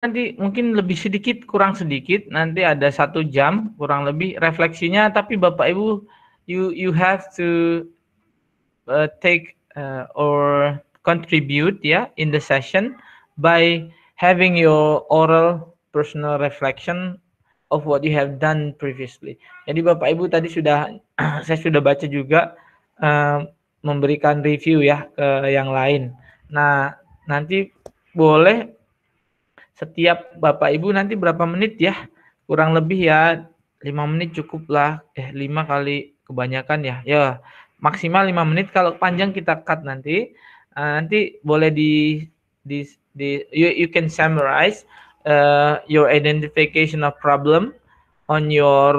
nanti mungkin lebih sedikit, kurang sedikit, nanti ada 1 jam kurang lebih refleksinya, tapi Bapak Ibu, you have to take or contribute ya in the session by having your oral personal reflection of what you have done previously. Jadi Bapak Ibu tadi sudah saya sudah baca juga memberikan review ya ke yang lain. Nah, nanti boleh setiap Bapak Ibu nanti berapa menit ya? Kurang lebih ya 5 menit cukup lah. 5 kali kebanyakan ya. Ya, maksimal 5 menit, kalau panjang kita cut nanti. Nanti boleh di you can summarize your identification of problem on your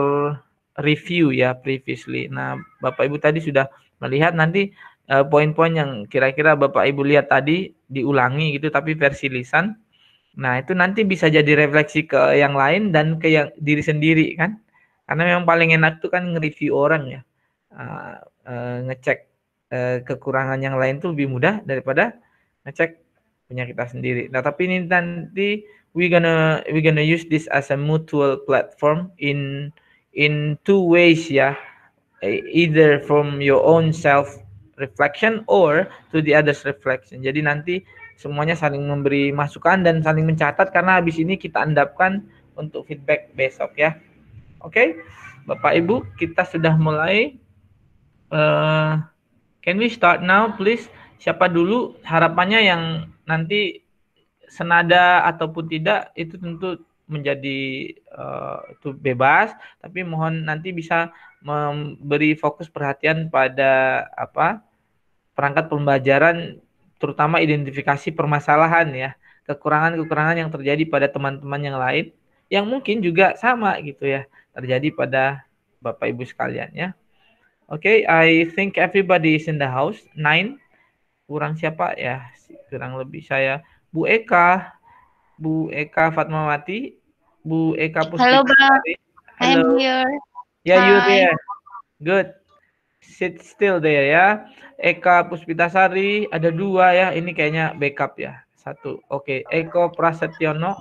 review ya previously. Nah, Bapak Ibu tadi sudah melihat, nanti poin-poin yang kira-kira Bapak Ibu lihat tadi diulangi gitu tapi versi lisan. Nah, itu nanti bisa jadi refleksi ke yang lain dan ke yang diri sendiri kan. Karena memang paling enak tuh kan nge-review orang ya. Ngecek kekurangan yang lain tuh lebih mudah daripada ngecek punya kita sendiri. Nah, tapi ini nanti we gonna use this as a mutual platform in 2 ways ya. Either from your own self reflection or to the others reflection. Jadi nanti semuanya saling memberi masukan dan saling mencatat, karena habis ini kita endapkan untuk feedback besok ya. Oke, Bapak Ibu, kita sudah mulai. Can we start now please? Siapa dulu? Harapannya yang nanti senada ataupun tidak itu tentu menjadi itu bebas, tapi mohon nanti bisa memberi fokus perhatian pada perangkat pembelajaran, terutama identifikasi permasalahan ya, kekurangan-kekurangan yang terjadi pada teman-teman yang lain yang mungkin juga sama gitu ya terjadi pada Bapak Ibu sekalian ya. Oke, I think everybody is in the house. 9. Kurang siapa ya? Kurang lebih saya. Bu Eka Fatmawati, Bu Eka Halo, Bang. Puspitasari. I'm Halo. here. Yeah, you Hi. there. Good. Sit still there ya. Eka Puspitasari, ada 2 ya. Ini kayaknya backup ya. 1. Oke. Eko Prasetyono.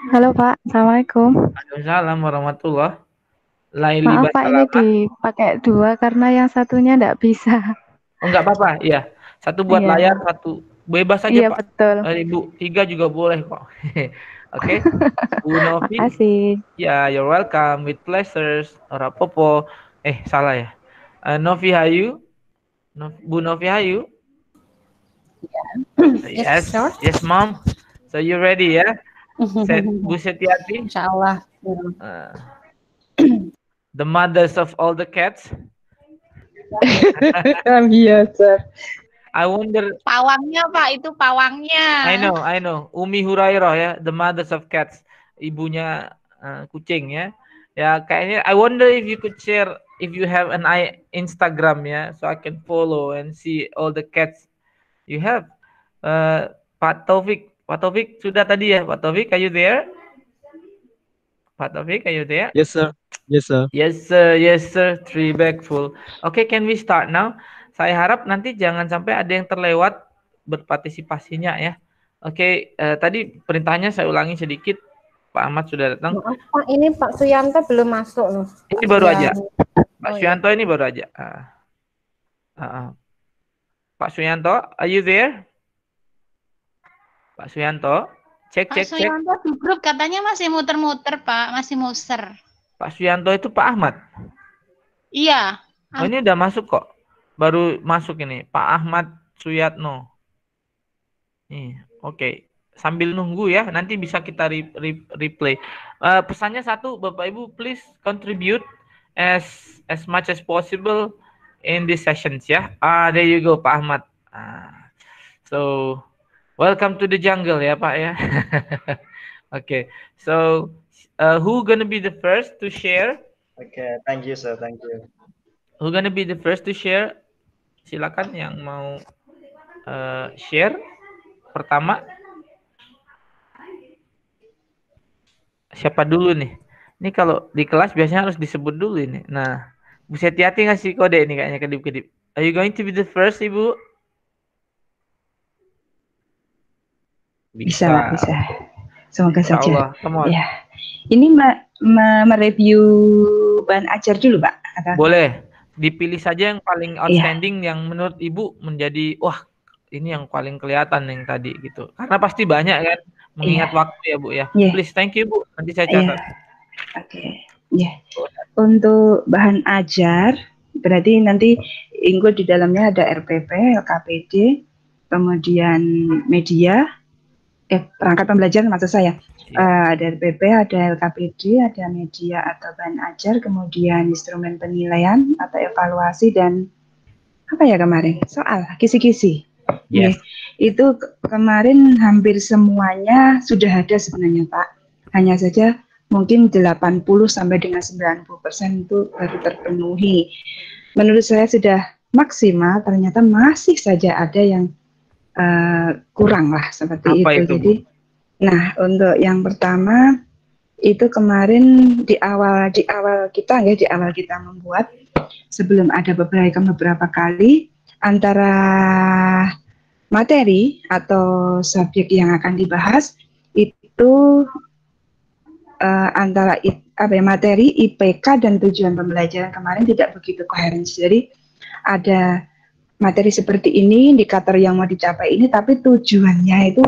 Halo Pak, Assalamualaikum. Waalaikumsalam warahmatullahi. Laili Maaf Pak, ini Basalamah. dipakai 2 karena yang satunya enggak bisa. Oh, enggak apa-apa, iya. 1 buat Iya. layar, 1 bebas aja Iya, Pak. betul. Ibu, 3 juga boleh kok. Oke. Bu Novi. Makasih. Ya, you're welcome. With pleasures. Ora popo. Salah ya. Novi Hayu. Bu Novi Hayu. Yes, sir. yes, Mom. So you ready ya? Bu Setiati. Insyaallah. The mothers of all the cats. I'm here, sir. I wonder. Pawangnya Pak, itu pawangnya. I know. Umi Hurairah ya, the mothers of cats. Ibunya kucing ya. Ya, kayaknya I wonder if you could share if you have an Instagram ya, so I can follow and see all the cats you have. Pak Taufik sudah tadi ya, Pak Taufik, are you there? Pak Taufik, are you there? Yes, sir. Yes, sir. Yes, sir. Yes, sir. 3 bag full. Okay, can we start now? Saya harap nanti jangan sampai ada yang terlewat berpartisipasinya ya. Oke, tadi perintahnya saya ulangi sedikit. Pak Ahmad sudah datang. Maaf Pak, ini Pak Suyanto belum masuk loh. Ini baru aja. Pak Suyanto ini baru aja. Pak Suyanto, are you there? Pak Suyanto, cek. Pak Suyanto di grup katanya masih muter-muter Pak, masih muser. Pak Suyanto itu Pak Ahmad? Iya. Oh, ini udah masuk kok. Baru masuk ini, Pak Ahmad Suyatno. Nih, oke. Sambil nunggu ya, nanti bisa kita replay. Pesannya 1, Bapak Ibu, please contribute as much as possible in this sessions ya. There you go, Pak Ahmad. So, welcome to the jungle ya, Pak ya. Okay, so who gonna be the first to share? Okay, thank you, sir. Thank you. Who gonna be the first to share? Silakan yang mau share pertama. Siapa dulu nih? Ini kalau di kelas biasanya harus disebut dulu ini. Nah, Bu Setiati ngasih kode ini kayaknya kedip-kedip. Are you going to be the first, Ibu? Bisa. Semoga Insya saja. Allah. Come on. Ya, ini mereview bahan ajar dulu, Pak. Atau? Boleh. Dipilih saja yang paling Iya. outstanding yang menurut Ibu menjadi wah ini yang paling kelihatan yang tadi gitu. Karena pasti banyak kan mengingat Iya. waktu ya Bu ya. Iya. Please, thank you Bu. Nanti saya Iya. catat. Oke. Ya. Untuk bahan ajar berarti nanti include di dalamnya ada RPP, LKPD, kemudian media, perangkat pembelajaran maksud saya. Ada RPP, ada LKPD, ada media atau bahan ajar, kemudian instrumen penilaian atau evaluasi dan apa ya kemarin? Soal kisi-kisi. Yes. Itu kemarin hampir semuanya sudah ada sebenarnya Pak. Hanya saja mungkin 80 sampai dengan 90% itu baru terpenuhi. Menurut saya sudah maksimal, ternyata masih saja ada yang kurang lah seperti Apa itu. itu, Bu? Jadi, nah untuk yang pertama itu kemarin di awal kita membuat sebelum ada beberapa kali antara materi atau subjek yang akan dibahas itu antara materi, IPK dan tujuan pembelajaran kemarin tidak begitu koheren. Jadi ada materi seperti ini, indikator yang mau dicapai ini, tapi tujuannya itu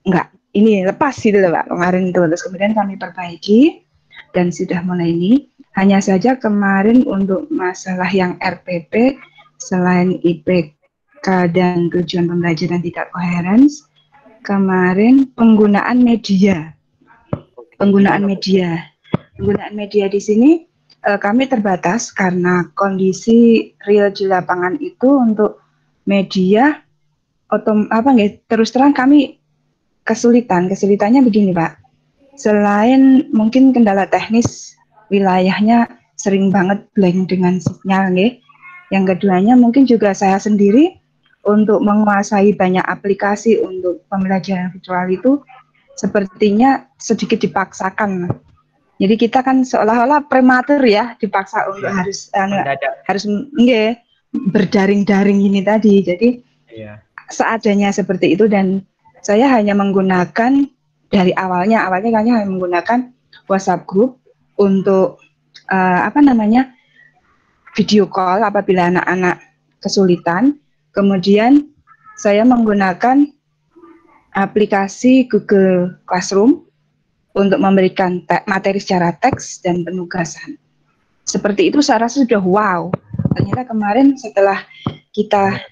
enggak, ini lepas gitu loh Pak, kemarin itu. Terus kemudian kami perbaiki dan sudah mulai ini. Hanya saja kemarin untuk masalah yang RPP, selain IPK dan tujuan pembelajaran tidak koheren, kemarin penggunaan media. Penggunaan media di sini kami terbatas karena kondisi real di lapangan itu untuk media terus terang kami kesulitannya begini Pak. Selain mungkin kendala teknis, wilayahnya sering banget blank dengan sinyal nggih. Yang keduanya mungkin juga saya sendiri untuk menguasai banyak aplikasi untuk pembelajaran virtual itu sepertinya sedikit dipaksakan. Jadi kita kan seolah-olah prematur ya, dipaksa untuk harus nggih berdaring-daring ini tadi. Jadi seadanya seperti itu dan saya hanya menggunakan dari awalnya hanya menggunakan WhatsApp group untuk video call apabila anak-anak kesulitan. Kemudian saya menggunakan aplikasi Google Classroom untuk memberikan materi secara teks dan penugasan. Seperti itu saya rasa sudah wow. Ternyata kemarin setelah kita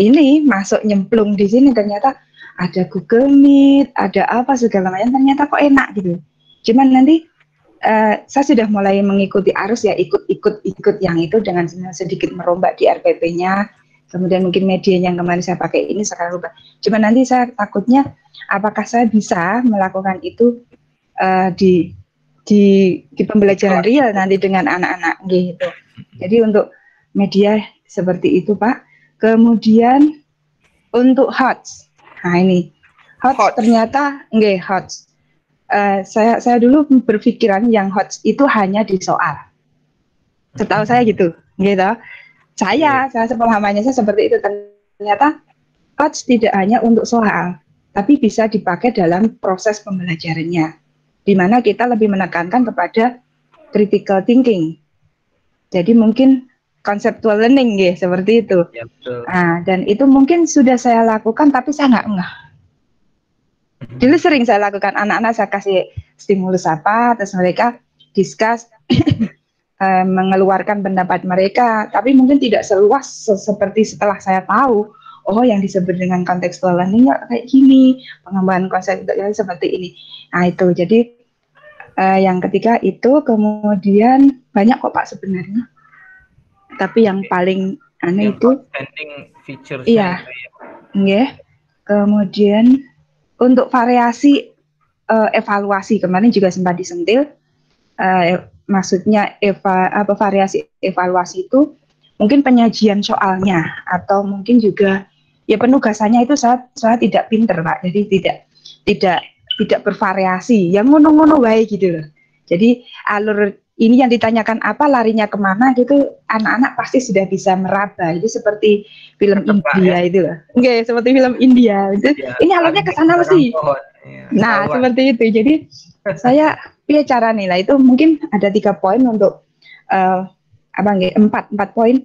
ini masuk nyemplung di sini ternyata ada Google Meet, ada apa segala macam, ternyata kok enak gitu. Cuman nanti saya sudah mulai mengikuti arus ya, ikut yang itu dengan sedikit merombak di RPP-nya, kemudian mungkin media yang kemarin saya pakai ini sekarang rubah. Cuman nanti saya takutnya apakah saya bisa melakukan itu di pembelajaran real nanti dengan anak-anak gitu. Jadi untuk media seperti itu Pak. Kemudian untuk HOTS. Nah ini HOTS ternyata HOTS. Saya dulu berpikiran yang HOTS itu hanya di soal. Setahu saya gitu. Saya sepemahamannya saya seperti itu. Ternyata HOTS tidak hanya untuk soal, tapi bisa dipakai dalam proses pembelajarannya. Di mana kita lebih menekankan kepada critical thinking. Jadi mungkin conceptual learning seperti itu. Ya, betul. Nah, dan itu mungkin sudah saya lakukan tapi saya nggak ngeh. Dulu sering saya lakukan, anak-anak saya kasih stimulus apa, terus mereka discuss mengeluarkan pendapat mereka, tapi mungkin tidak seluas seperti setelah saya tahu, oh yang disebut dengan contextual learning kayak gini, pengembangan konsep seperti ini. Nah itu, jadi yang ketiga itu, kemudian banyak kok Pak sebenarnya. Tapi yang paling aneh itu iya, kemudian untuk variasi evaluasi kemarin juga sempat disentil, maksudnya variasi evaluasi itu mungkin penyajian soalnya atau mungkin juga ya penugasannya itu saya tidak pinter Pak, jadi tidak bervariasi, yang ngono-ngono wae gitu loh. Jadi ini yang ditanyakan apa, larinya kemana gitu, anak-anak pasti sudah bisa meraba. Itu seperti film Ketebak, India ya. itu loh. Oke, seperti film India. Itu, Ya, ini alurnya ke sana belakang sih. pohon. Ya, Nah, ketahuan. seperti itu. Jadi saya pilih cara nih lah. Itu mungkin ada 3 poin untuk empat poin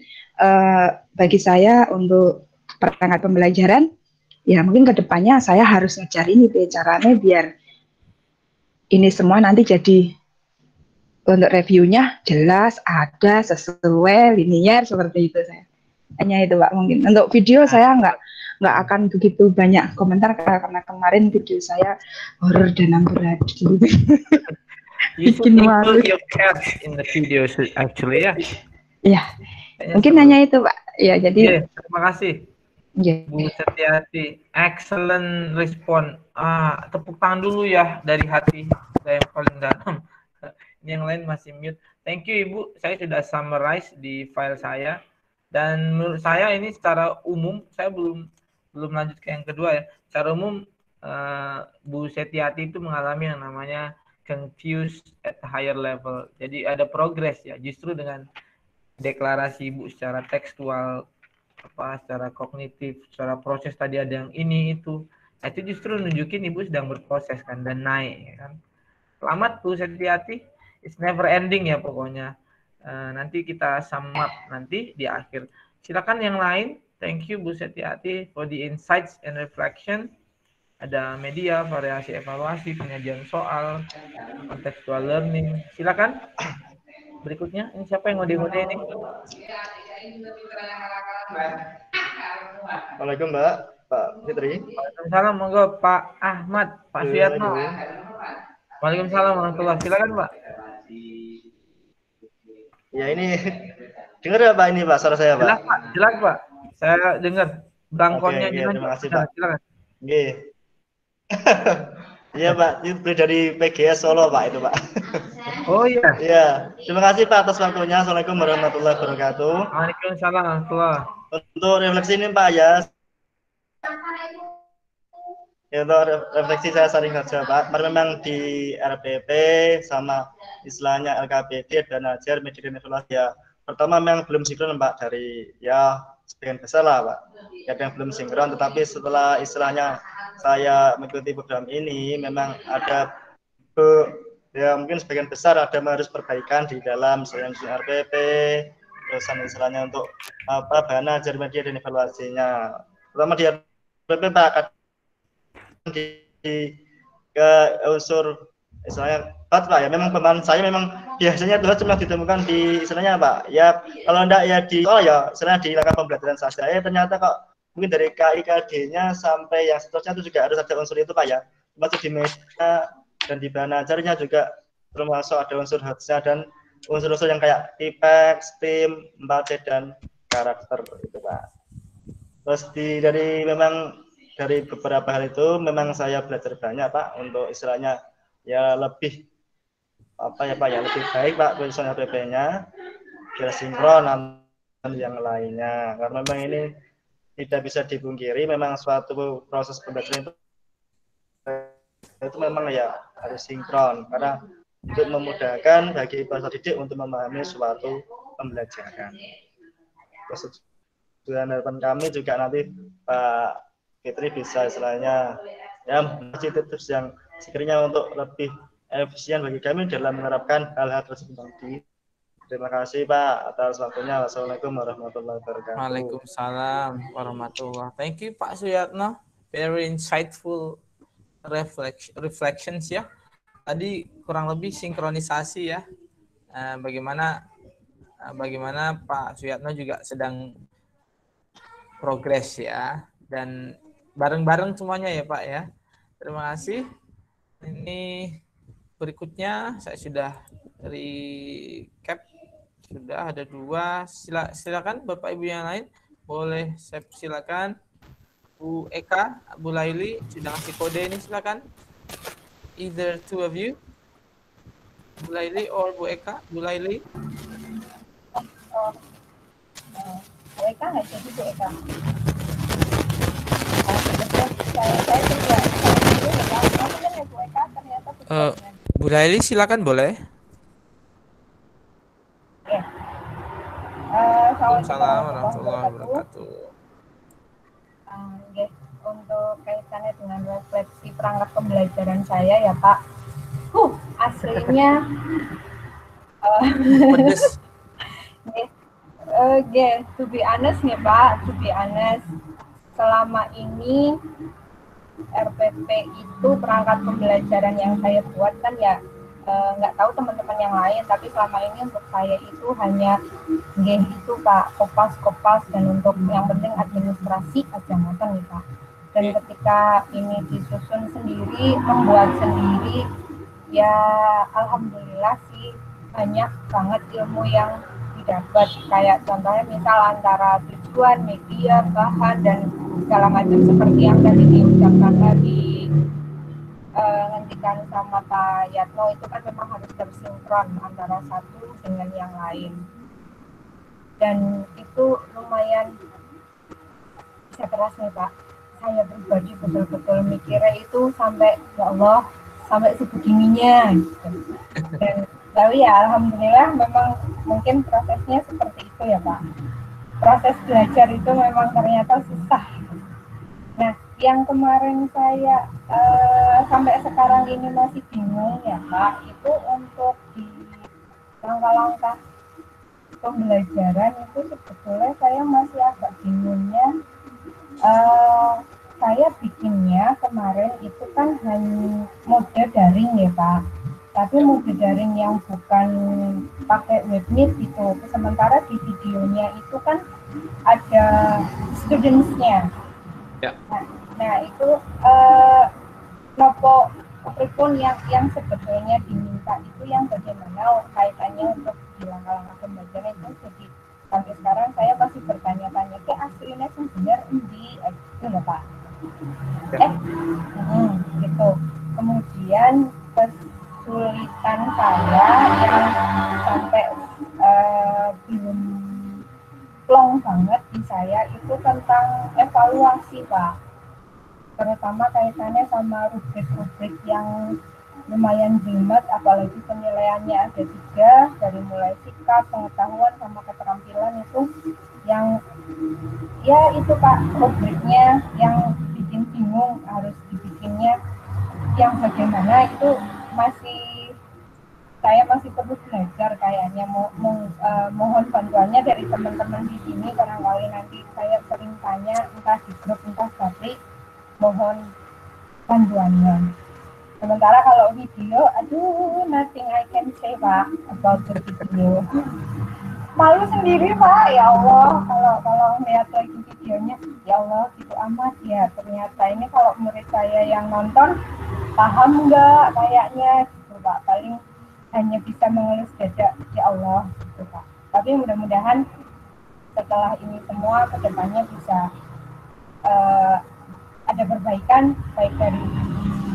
bagi saya untuk perangkat pembelajaran. Ya mungkin kedepannya saya harus ngajar ini caranya biar ini semua nanti jadi untuk reviewnya jelas, ada, sesuai, linier seperti itu saya. Hanya itu Pak mungkin. Untuk video saya nggak akan begitu banyak komentar karena kemarin video saya horor dan amburadul. You should Bikin malu. include your cat in the videos actually ya. Ya, mungkin hanya itu Pak. Ya jadi. Terima kasih. Yeah. Bu Setiati, excellent respon. Tepuk tangan dulu ya dari hati saya yang paling dalam. Ini yang lain masih mute. Thank you Ibu, saya sudah summarize di file saya. Dan menurut saya ini secara umum, saya belum lanjut ke yang kedua ya. Secara umum, Bu Setiati itu mengalami yang namanya confused at higher level. Jadi ada progress ya, justru dengan deklarasi Ibu secara tekstual, secara kognitif, secara proses tadi ada yang ini itu justru nunjukin Ibu sedang berproses kan dan naik ya kan. Selamat Bu Setiati, it's never ending ya pokoknya. Nanti kita sum up nanti di akhir. Silakan yang lain. Thank you Bu Setiati for the insights and reflection. Ada media, variasi evaluasi, penyajian soal, contextual learning. Silakan. Berikutnya, ini siapa yang ngode-ngode ini? Assalamualaikum Mbak, Pak Fitri. Waalaikumsalam, monggo Pak Ahmad, Pak Suyatno. Waalaikumsalam warahmatullahi. Silakan Pak. Ya ini dengar ya Pak ini Pak suara saya Pak. Jelas Pak, jelas Pak. Saya dengar. Belangkonnya Oke, terima kasih Pak. Silakan. Oke. Iya Pak, itu dari PGS Solo Pak itu Pak. Oh iya. Iya, terima kasih Pak atas waktunya. Assalamualaikum warahmatullahi wabarakatuh. Waalaikumsalam warahmatullahi. Untuk refleksi ini Pak ya. Ya untuk refleksi saya sering saja Pak. Memang di RPP sama istilahnya LKPD dan ajar media dan evaluasi ya. Pertama memang belum sinkron Pak dari ya sebagian besar lah Pak. Ada yang belum sinkron, tetapi setelah istilahnya saya mengikuti program ini memang ada ya mungkin sebagian besar ada harus perbaikan di dalam misalnya RPP, terusan istilahnya untuk bahan ajar media dan evaluasinya. Pertama di RPP Pak di ke unsur istilahnya Pak ya, memang pemahaman saya memang biasanya itu cuma ditemukan di istilahnya Pak ya, kalau enggak ya di ya istilahnya di langkah pembelajaran saja ya, ternyata kok mungkin dari KIKD-nya sampai yang seterusnya itu juga harus ada unsur itu Pak ya, termasuk di media dan di bahan ajarnya juga termasuk ada unsur harusnya dan unsur-unsur yang kayak IPEX, STEAM, 4C dan karakter itu Pak. Terus dari beberapa hal itu memang saya belajar banyak Pak untuk istilahnya ya lebih lebih baik Pak tulisan RPP-nya biar sinkron dan yang lainnya, karena memang ini tidak bisa dipungkiri memang suatu proses pembelajaran itu memang ya harus sinkron karena untuk memudahkan bagi peserta didik untuk memahami suatu pembelajaran. Tujuan harapan kami juga nanti Pak Fitri bisa istilahnya ya tips yang sekiranya untuk lebih efisien bagi kami dalam menerapkan hal-hal tersebut nanti. Terima kasih Pak atas waktunya. Wassalamualaikum warahmatullahi wabarakatuh. Waalaikumsalam warahmatullahi. Thank you Pak Suyatno. Very insightful reflections ya. Tadi kurang lebih sinkronisasi ya. Bagaimana Pak Suyatno juga sedang progres ya, dan bareng-bareng semuanya ya Pak ya. Terima kasih. Ini berikutnya saya sudah recap, sudah ada 2. Silakan Bapak Ibu yang lain boleh silakan. Bu Eka, Bu Laili sudah ngasih kode ini, silakan. Either two of you, Bu Laili or Bu Eka. Bu Laili. Bu Eka nggak jadi Bu Eka. Bu Laili silakan boleh. Waalaikumsalam warahmatullahi wabarakatuh. Nggih, untuk kaitannya dengan refleksi perangkat pembelajaran saya ya Pak. Aslinya Pedes. to be honest nih Pak, to be honest, selama ini RPP itu perangkat pembelajaran yang saya buat kan ya nggak tahu teman-teman yang lain, tapi selama ini untuk saya itu hanya itu Pak, kopas dan untuk yang penting administrasi aja ngoten nih Pak. Dan ketika ini disusun sendiri, membuat sendiri, ya alhamdulillah sih banyak banget ilmu yang didapat, kayak contohnya misal antara tujuan, media, bahan dan segala macam seperti yang tadi diucapkan tadi ngendikan sama Pak Yatno, itu kan memang harus tersinkron antara satu dengan yang lain, dan itu lumayan bisa keras nih Pak. Saya pribadi betul-betul mikirnya itu sampai ya Allah sampai sebegininya gitu. Dan tapi ya alhamdulillah memang mungkin prosesnya seperti itu ya Pak. Proses belajar itu memang ternyata susah. Nah, yang kemarin saya sampai sekarang ini masih bingung ya Pak, itu untuk di langkah-langkah pembelajaran itu sebetulnya saya masih agak bingungnya. Saya bikinnya kemarin itu kan hanya mode daring ya Pak, tapi mode daring yang bukan pakai webmeet gitu. Sementara di videonya itu kan ada students-nya. Ya. Nah itu nopo apapun yang sebetulnya diminta itu yang bagaimana kaitannya untuk di langkah-langkah pembelajaran itu. Jadi sampai sekarang saya masih bertanya-tanya ke aslinya sebenarnya itu loh Pak. Gitu. Kemudian kesulitan saya yang sampai belum plong banget di saya itu tentang evaluasi Pak, terutama kaitannya sama rubrik-rubrik yang lumayan jelimet, apalagi penilaiannya ada 3, dari mulai sikap, pengetahuan sama keterampilan itu yang ya itu Pak, rubriknya yang bikin bingung, harus dibikinnya yang bagaimana itu saya masih perlu belajar kayaknya. Mohon bantuannya dari teman-teman di sini, barangkali nanti saya sering tanya entah di grup entah publik, mohon bantuannya. Sementara kalau video, nothing I can say Pak about the video. Malu sendiri Pak, ya Allah, kalau melihat lagi videonya, ya Allah gitu amat ya. Ternyata ini kalau murid saya yang nonton paham nggak kayaknya gitu Pak, paling hanya bisa mengelus dada, ya Allah gitu Pak. Tapi mudah-mudahan setelah ini semua kedepannya bisa ada perbaikan baik dari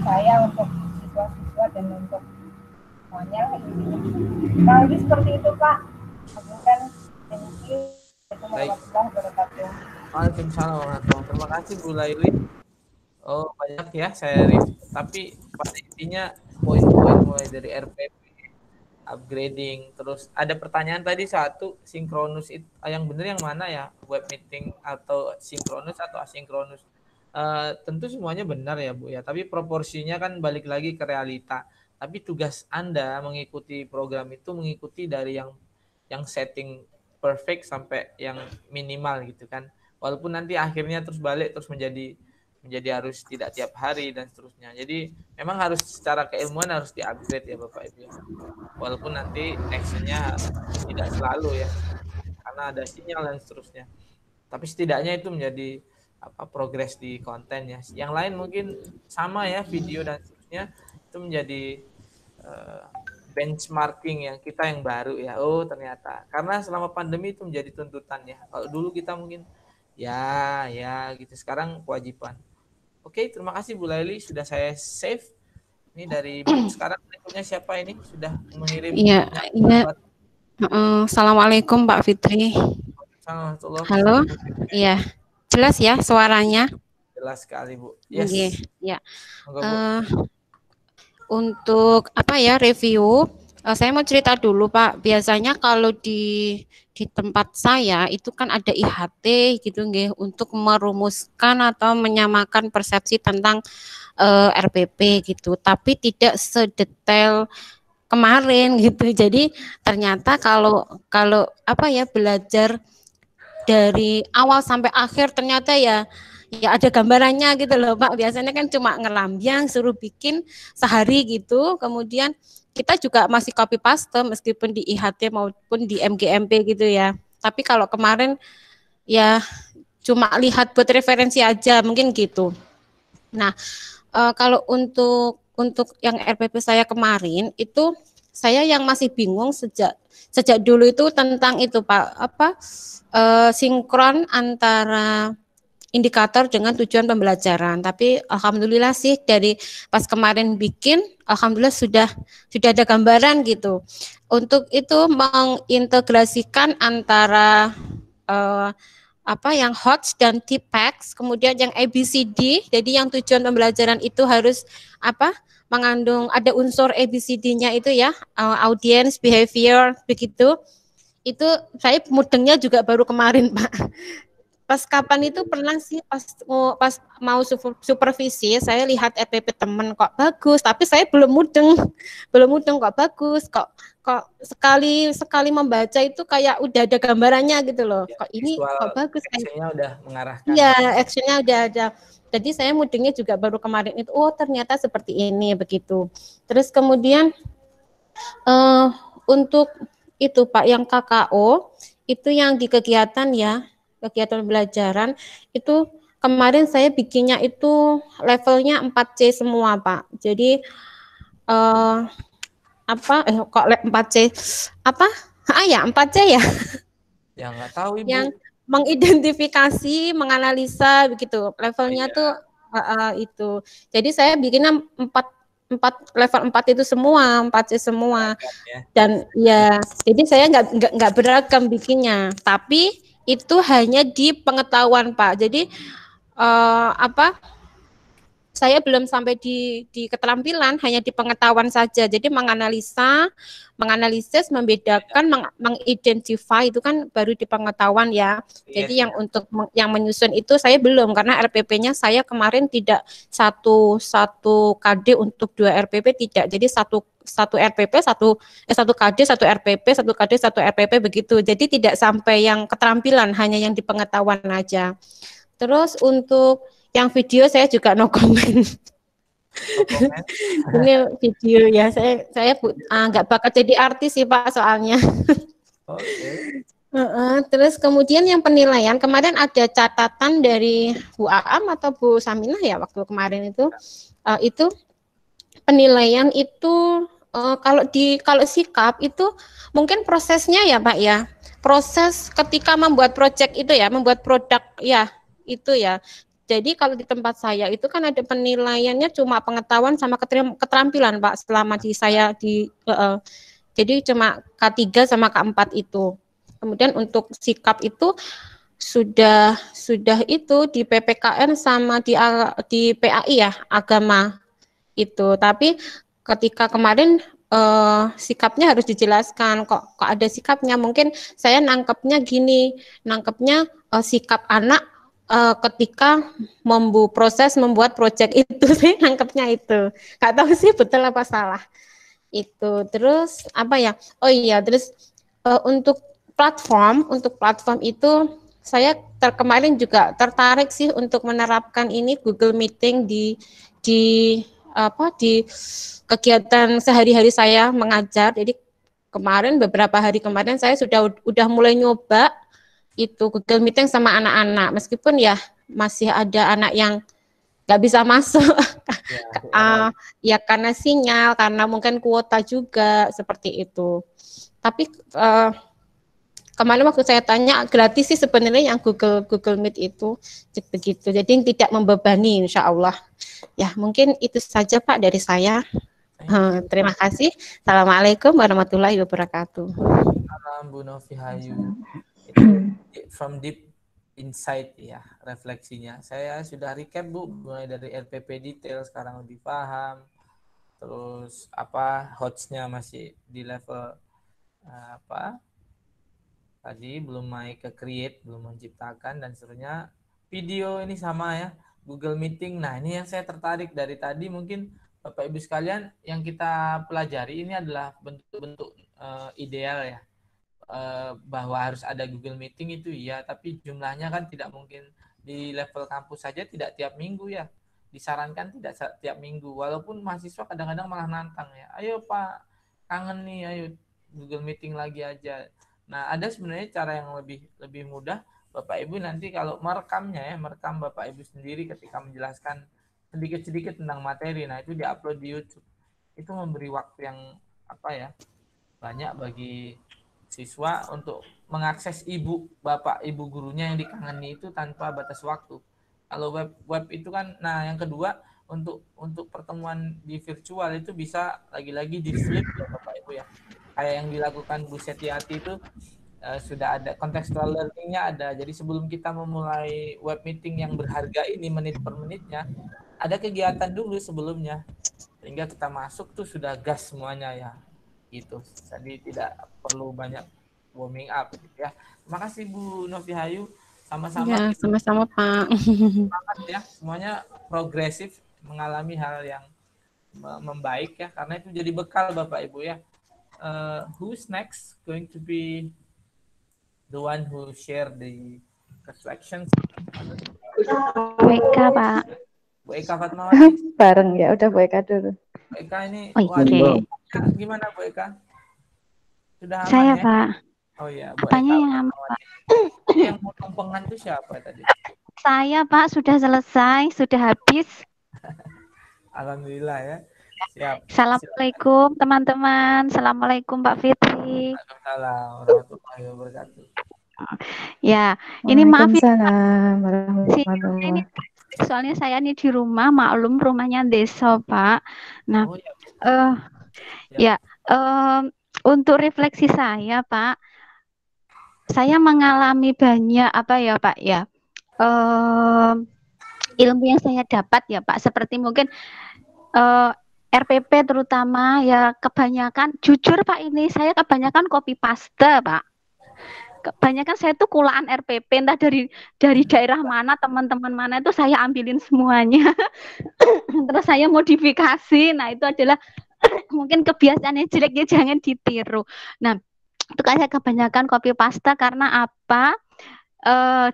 saya untuk siswa-siswa dan untuk semuanya. Nah, jadi seperti itu Pak. Bukan, thank you. Assalamualaikum wabarakatuh. Waalaikumsalam warahmatullahi wabarakatuh. Terima kasih Bu Laili. Oh, banyak ya saya review, tapi pada intinya poin-poin mulai dari RPP, upgrading, terus ada pertanyaan tadi satu, sinkronus itu yang benar yang mana ya, web meeting atau sinkronus atau asinkronus? Tentu semuanya benar ya Bu ya, tapi proporsinya kan balik lagi ke realita. Tapi tugas Anda mengikuti program itu mengikuti dari yang setting perfect sampai yang minimal gitu kan. Walaupun nanti akhirnya terus balik terus menjadi harus tidak tiap hari dan seterusnya. Jadi memang harus secara keilmuan harus di-upgrade ya Bapak Ibu. Walaupun nanti actionnya tidak selalu ya, karena ada sinyal dan seterusnya. Tapi setidaknya itu menjadi progres di konten ya. Yang lain mungkin sama ya, video dan seterusnya itu menjadi benchmarking yang kita yang baru ya. Oh ternyata karena selama pandemi itu menjadi tuntutan ya. Kalau dulu kita mungkin ya gitu, sekarang kewajiban. Oke, terima kasih Bu Laili, sudah saya save. Ini dari sekarang berikutnya siapa ini sudah mengirim? Iya. Assalamualaikum Pak Fitri. Halo. Iya. Jelas ya suaranya? Jelas sekali Bu. Yes. Ya. Untuk review Saya mau cerita dulu Pak. Biasanya kalau di tempat saya itu kan ada IHT gitu nggih untuk merumuskan atau menyamakan persepsi tentang RPP gitu. Tapi tidak sedetail kemarin gitu. Jadi ternyata kalau kalau apa ya belajar dari awal sampai akhir ternyata ya ada gambarannya gitu loh Pak. Biasanya kan cuma ngelambyang suruh bikin sehari gitu. Kemudian kita juga masih copy paste meskipun di IHT maupun di MGMP gitu ya. Tapi kalau kemarin ya cuma lihat buat referensi aja mungkin gitu. Nah, kalau untuk yang RPP saya kemarin itu saya yang masih bingung sejak dulu itu tentang itu Pak, apa sinkron antara indikator dengan tujuan pembelajaran. Tapi alhamdulillah sih dari pas kemarin bikin, alhamdulillah sudah ada gambaran gitu. Untuk itu mengintegrasikan antara apa yang HOTS dan TPACS, kemudian yang ABCD. Jadi yang tujuan pembelajaran itu harus apa? Mengandung ada unsur ABCD-nya itu ya, audience, behavior, begitu. Itu saya mudengnya juga baru kemarin Pak. Pas kapan itu pernah sih pas mau supervisi saya lihat RPP temen kok bagus, tapi saya belum mudeng kok bagus, kok sekali membaca itu kayak udah ada gambarannya gitu loh. Kok ini kok bagus actionnya udah mengarahkan. Iya, actionnya udah ada. Jadi saya mudengnya juga baru kemarin itu. Oh, ternyata seperti ini begitu. Terus kemudian untuk itu Pak yang KKO itu yang di kegiatan ya, kegiatan pembelajaran itu kemarin saya bikinnya itu levelnya 4C semua Pak. Jadi kok 4C apa? Ya 4C ya. Ya nggak tahu Ibu. Yang mengidentifikasi, menganalisa begitu. Levelnya tuh itu. Jadi saya bikinnya 4 level 4 itu semua, 4C semua. Dan ya, jadi saya nggak beragam bikinnya, tapi itu hanya di pengetahuan Pak. Jadi saya belum sampai di keterampilan, hanya di pengetahuan saja. Jadi menganalisis, membedakan, mengidentify itu kan baru di pengetahuan ya. Jadi yang untuk yang menyusun itu saya belum, karena RPP-nya saya kemarin tidak satu KD untuk 2 RPP tidak. Jadi satu RPP, satu KD, satu RPP, satu KD, satu RPP begitu. Jadi tidak sampai yang keterampilan, hanya yang di pengetahuan aja. Terus untuk yang video saya juga no comment. Ini video ya, saya nggak bakal jadi artis sih Pak soalnya. Terus kemudian yang penilaian kemarin ada catatan dari Bu Aam atau Bu Saminah ya waktu kemarin itu penilaian itu kalau sikap itu mungkin prosesnya ya Pak ya, proses ketika membuat project itu ya, membuat produk ya itu ya. Jadi kalau di tempat saya itu kan ada penilaiannya cuma pengetahuan sama keterampilan Pak selama di saya jadi cuma K3 sama K4 itu. Kemudian untuk sikap itu sudah itu di PPKN sama di PAI ya agama itu. Tapi ketika kemarin sikapnya harus dijelaskan kok ada sikapnya. Mungkin saya nangkepnya gini, sikap anak ketika proses membuat proyek itu saya nangkepnya itu. Nggak tahu sih betul apa salah. Itu. Terus apa ya? Oh iya, terus untuk platform itu saya kemarin juga tertarik sih untuk menerapkan ini Google Meeting di kegiatan sehari-hari saya mengajar. Jadi beberapa hari kemarin saya udah mulai nyoba itu Google Meeting sama anak-anak, meskipun ya masih ada anak yang nggak bisa masuk ya karena sinyal, karena mungkin kuota juga seperti itu. Tapi kemarin waktu saya tanya gratis sih sebenarnya yang Google Meet itu begitu, jadi tidak membebani insya Allah. Ya mungkin itu saja Pak dari saya. Terima kasih. Assalamualaikum warahmatullahi wabarakatuh. Salam Bu Novi Hayu. From deep inside ya refleksinya. Saya sudah recap Bu, mulai dari RPP detail sekarang lebih paham. terus apa hostnya masih di level apa tadi, belum naik ke create, belum menciptakan dan seterusnya. Video ini sama ya, Google Meeting. Nah, ini yang saya tertarik dari tadi, mungkin Bapak Ibu sekalian yang kita pelajari ini adalah bentuk-bentuk ideal ya. Bahwa harus ada Google Meeting itu iya, tapi jumlahnya kan tidak mungkin di level kampus saja, tidak tiap minggu ya. Disarankan tidak tiap minggu, walaupun mahasiswa kadang-kadang malah nantang ya. Ayo Pak, kangen nih, ayo Google Meeting lagi aja. Nah, ada sebenarnya cara yang lebih mudah. Bapak Ibu nanti kalau merekamnya ya, merekam Bapak Ibu sendiri ketika menjelaskan sedikit-sedikit tentang materi. Nah, itu diupload di YouTube. Itu memberi waktu yang banyak bagi siswa untuk mengakses Bapak Ibu gurunya yang dikangeni itu tanpa batas waktu. Kalau web itu kan, nah yang kedua untuk pertemuan di virtual itu bisa lagi-lagi di flip ya Bapak Ibu ya. Kayak yang dilakukan Bu Setiati itu sudah ada contextual learning-nya ada. Jadi sebelum kita memulai web meeting yang berharga ini menit per menitnya, ada kegiatan dulu sebelumnya. Sehingga kita masuk tuh sudah gas semuanya ya. Gitu. Jadi tidak perlu banyak warming up gitu ya. Terima kasih Bu Novihayu. Sama-sama. Ya, sama-sama Pak. Semangat ya, semuanya progresif, mengalami hal yang membaik ya, karena itu jadi bekal Bapak Ibu ya. Who's next going to be the one who share the reflections? Bu Eka, Pak. Bu Eka Fatmawati. Bareng ya, udah Bu Eka dulu. Bu Eka ini, Oke. gimana Bu Eka? Sudah aman Saya, ya? Pak. Oh iya, Bu Apanya Eka yang aman, Fatmawati. Pak? Yang mau tumpengan itu siapa tadi? Saya, Pak, sudah selesai, sudah habis. Alhamdulillah ya. Siap. Assalamualaikum teman-teman. Assalamualaikum Pak Fitri. Waalaikumsalam warahmatullahi wabarakatuh. Ya, ini maaf ya, Waalaikumsalam warahmatullahi ini soalnya saya nih di rumah, maklum rumahnya desa Pak. Nah, Oh, ya. untuk refleksi saya Pak, saya mengalami banyak Pak ya, ilmu yang saya dapat ya Pak, seperti mungkin RPP terutama ya, kebanyakan jujur Pak, ini saya kebanyakan copy paste Pak. Kebanyakan saya tuh kulaan RPP, entah dari daerah mana, teman-teman mana, itu saya ambilin semuanya. Terus saya modifikasi. Nah, itu adalah mungkin kebiasaan yang jelek, ya jangan ditiru. Nah, itu kan saya kebanyakan copy paste karena apa?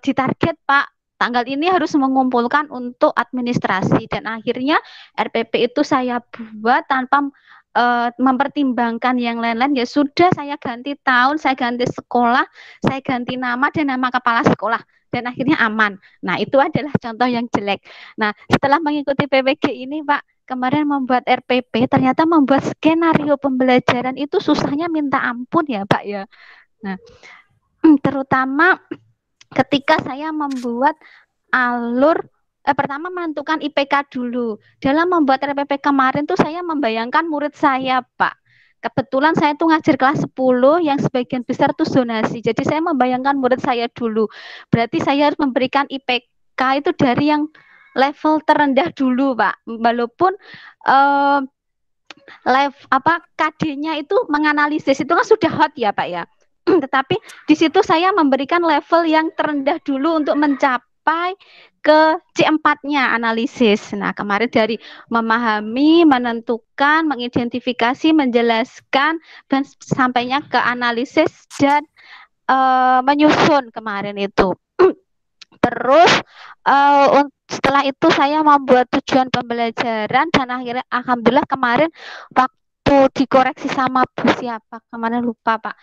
Ditarget Pak, tanggal ini harus mengumpulkan untuk administrasi, dan akhirnya RPP itu saya buat tanpa mempertimbangkan yang lain-lain. Ya sudah, saya ganti tahun, saya ganti sekolah, saya ganti nama dan nama kepala sekolah, dan akhirnya aman. Nah, itu adalah contoh yang jelek. Nah, setelah mengikuti PPG ini Pak, kemarin membuat RPP, ternyata membuat skenario pembelajaran itu susahnya minta ampun ya Pak ya. Nah, terutama ketika saya membuat alur pertama menentukan IPK dulu. Dalam membuat RPP kemarin tuh saya membayangkan murid saya Pak. Kebetulan saya tuh ngajar kelas 10 yang sebagian besar tuh zonasi. Jadi saya membayangkan murid saya dulu. Berarti saya harus memberikan IPK itu dari yang level terendah dulu Pak. Walaupun KD-nya itu menganalisis itu kan sudah hot ya Pak ya. Tetapi di situ saya memberikan level yang terendah dulu untuk mencapai ke C4-nya analisis. Nah, kemarin dari memahami, menentukan, mengidentifikasi, menjelaskan, dan sampainya ke analisis dan menyusun kemarin itu. Terus setelah itu saya membuat tujuan pembelajaran, dan akhirnya alhamdulillah kemarin waktu dikoreksi sama Bu siapa kemarin lupa Pak,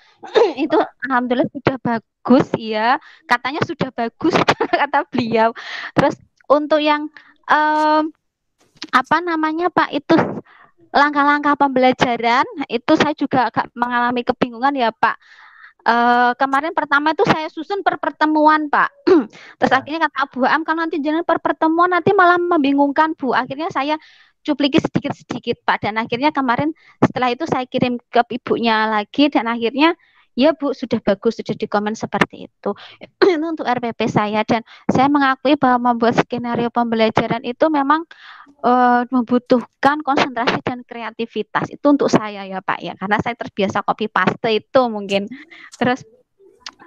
itu alhamdulillah sudah bagus ya, katanya sudah bagus kata beliau. Terus untuk yang Pak, itu langkah-langkah pembelajaran itu saya juga agak mengalami kebingungan ya Pak. Kemarin pertama itu saya susun per pertemuan Pak. Terus akhirnya kata Bu Am, kalau nanti jangan per pertemuan nanti malah membingungkan Bu. Akhirnya saya cupliki sedikit-sedikit Pak, dan akhirnya kemarin setelah itu saya kirim ke ibunya lagi, dan akhirnya Ya Bu, sudah bagus, sudah dikomen seperti itu. Itu untuk RPP saya, dan saya mengakui bahwa membuat skenario pembelajaran itu memang membutuhkan konsentrasi dan kreativitas. Itu untuk saya ya Pak ya, karena saya terbiasa copy paste itu mungkin. Terus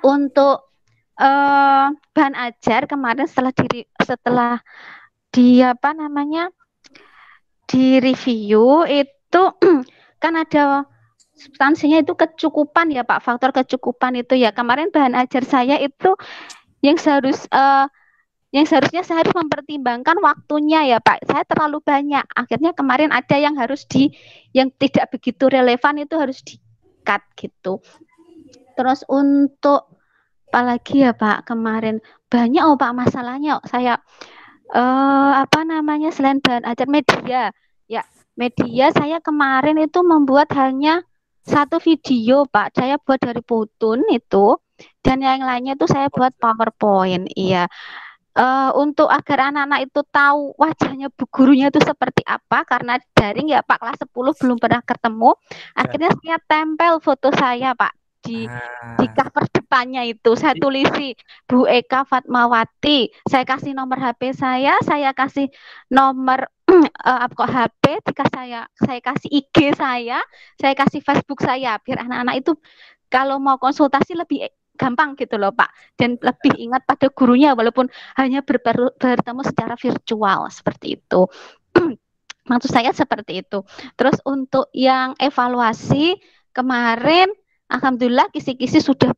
untuk bahan ajar kemarin setelah di apa namanya di review itu kan ada substansinya itu kecukupan ya Pak, faktor kecukupan itu ya. Kemarin bahan ajar saya itu yang seharusnya saya harus mempertimbangkan waktunya ya Pak. Saya terlalu banyak. Akhirnya kemarin ada yang yang tidak begitu relevan itu harus di-cut gitu. Terus untuk apalagi ya Pak, kemarin banyak Pak masalahnya. Saya selain bahan ajar media. Ya, media saya kemarin itu membuat hanya satu video Pak, saya buat dari Putun itu, dan yang lainnya itu saya buat PowerPoint. Iya, untuk agar anak-anak itu tahu wajahnya bu gurunya itu seperti apa, karena daring ya Pak, kelas 10 belum pernah ketemu. Akhirnya saya tempel foto saya Pak di cover depannya itu, saya tulisi Bu Eka Fatmawati, saya kasih nomor HP saya kasih nomor HP, saya kasih IG saya kasih Facebook saya, biar anak-anak itu kalau mau konsultasi lebih gampang gitu loh Pak, dan lebih ingat pada gurunya walaupun hanya bertemu secara virtual seperti itu. Maksud saya seperti itu. Terus untuk yang evaluasi kemarin, alhamdulillah kisi-kisi sudah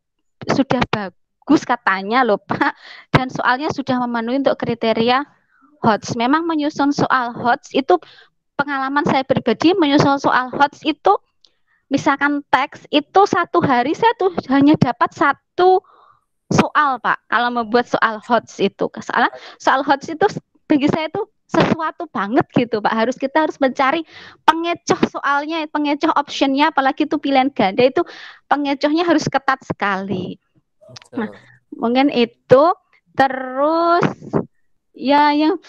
bagus katanya loh Pak, dan soalnya sudah memenuhi untuk kriteria HOTS. Memang menyusun soal HOTS itu pengalaman saya pribadi, menyusun soal HOTS itu misalkan teks itu satu hari saya tuh hanya dapat satu soal Pak. Kalau membuat soal HOTS itu, soal HOTS itu bagi saya itu sesuatu banget gitu Pak. Kita harus mencari pengecoh soalnya, pengecoh optionnya, apalagi itu pilihan ganda itu pengecohnya harus ketat sekali. Nah, mungkin itu. Terus ya yang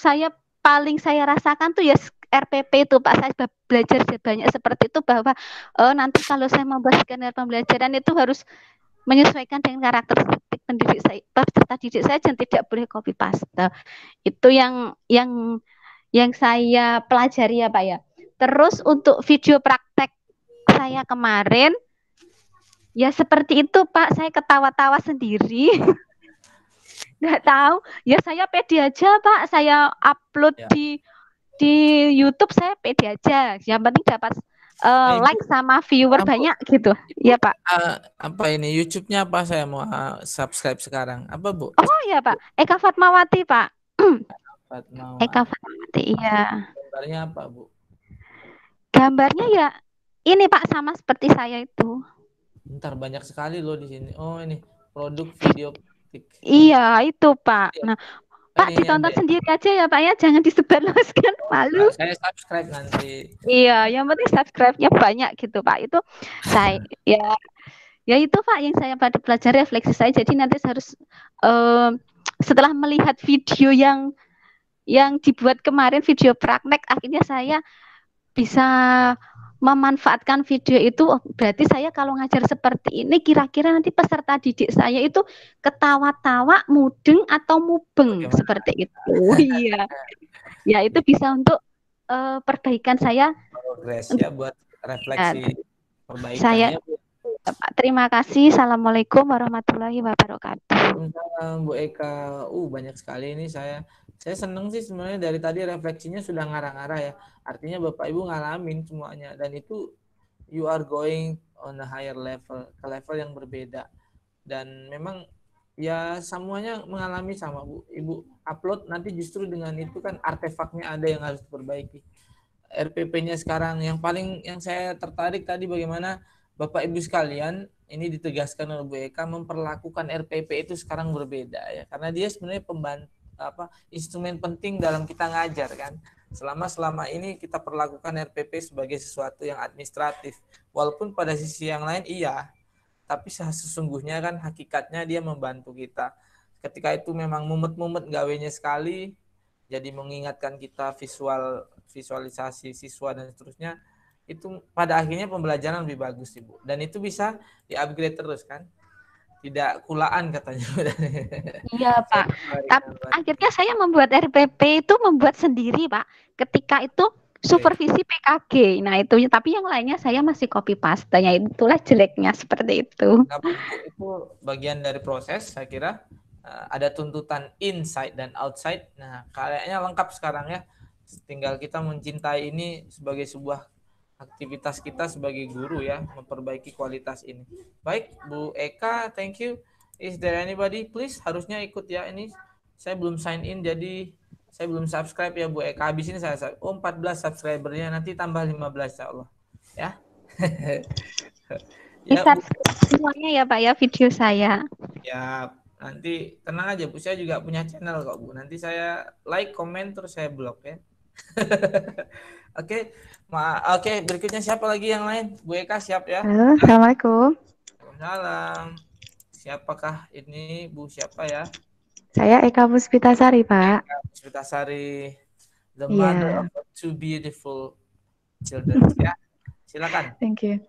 paling saya rasakan tuh ya RPP itu Pak, saya belajar banyak seperti itu, bahwa nanti kalau saya membuat skenario pembelajaran itu harus menyesuaikan dengan karakteristik peserta didik saya dan tidak boleh copy paste. Itu yang saya pelajari ya Pak ya. Terus untuk video praktek saya kemarin ya seperti itu Pak, saya ketawa-tawa sendiri. Nggak tahu, ya saya pede aja Pak, saya upload di YouTube, saya pede aja, yang penting dapat like sama viewer banyak gitu. Iya Pak. Apa ini YouTube-nya apa, saya mau subscribe sekarang, apa Bu? Oh iya Pak, Eka Fatmawati Pak. Eka Fatmawati, iya. Gambarnya apa Bu? Gambarnya ya ini Pak, sama seperti saya itu. Bentar, banyak sekali loh di sini. Oh ini produk video. Iya itu Pak. Nah Pak ditonton sendiri aja ya Pak ya, jangan disebarluaskan, malu. Saya subscribe nanti. Iya, yang penting subscribe-nya banyak gitu Pak. Itu saya ya itu Pak yang saya pada belajar refleksi saya. Jadi nanti saya harus setelah melihat video yang dibuat kemarin, video praktek, akhirnya saya bisa memanfaatkan video itu. Berarti saya kalau ngajar seperti ini, kira-kira nanti peserta didik saya itu ketawa-tawa, mudeng atau mubeng seperti itu. Iya, ya itu bisa untuk perbaikan saya. Progres ya, buat refleksi perbaikan. Saya Pak, terima kasih. Assalamualaikum warahmatullahi wabarakatuh. Bu Eka, banyak sekali ini saya seneng sih sebenarnya, dari tadi refleksinya sudah ngarah-ngarah ya. Artinya Bapak Ibu ngalamin semuanya, dan itu you are going on a higher level, ke level yang berbeda. Dan memang ya semuanya mengalami sama Bu. Ibu upload nanti justru dengan itu kan artefaknya ada yang harus diperbaiki. RPP-nya sekarang yang saya tertarik tadi, bagaimana Bapak Ibu sekalian ini ditegaskan oleh Bu Eka memperlakukan RPP itu sekarang berbeda ya, karena dia sebenarnya instrumen penting dalam kita ngajar kan. Selama ini kita perlakukan RPP sebagai sesuatu yang administratif, walaupun pada sisi yang lain iya, tapi sesungguhnya kan hakikatnya dia membantu kita. Ketika itu memang mumet-mumet gawenya sekali, jadi mengingatkan kita visualisasi siswa dan seterusnya, itu pada akhirnya pembelajaran lebih bagus Ibu. Dan itu bisa di-upgrade terus kan. Tidak kulaan katanya. Iya Pak. Tapi akhirnya saya membuat RPP itu membuat sendiri Pak. Ketika itu supervisi PKG. Nah itu, tapi yang lainnya saya masih copy paste. Ya itulah jeleknya seperti itu. Itu bagian dari proses saya kira. Ada tuntutan inside dan outside. Nah kayaknya lengkap sekarang ya. Tinggal kita mencintai ini sebagai sebuah aktivitas kita sebagai guru ya, memperbaiki kualitas ini. Baik, Bu Eka, thank you. Is there anybody please? Harusnya ikut ya ini. Saya belum sign in jadi saya belum subscribe ya Bu Eka. Habis ini saya 14 subscribernya, nanti tambah 15 insyaallah. Ya. Ya, semuanya ya Pak ya video saya. Ya, nanti tenang aja Bu, saya juga punya channel kok Bu. Nanti saya like, komen terus saya blog ya. Oke. Oke, berikutnya siapa lagi yang lain? Bu Eka siap ya? Halo, Assalamualaikum. Waalaikumsalam. Siapakah ini Bu siapa ya? Saya Eka Puspitasari, Pak. Eka Puspitasari, the mother of two beautiful children. Ya, silakan. Thank you.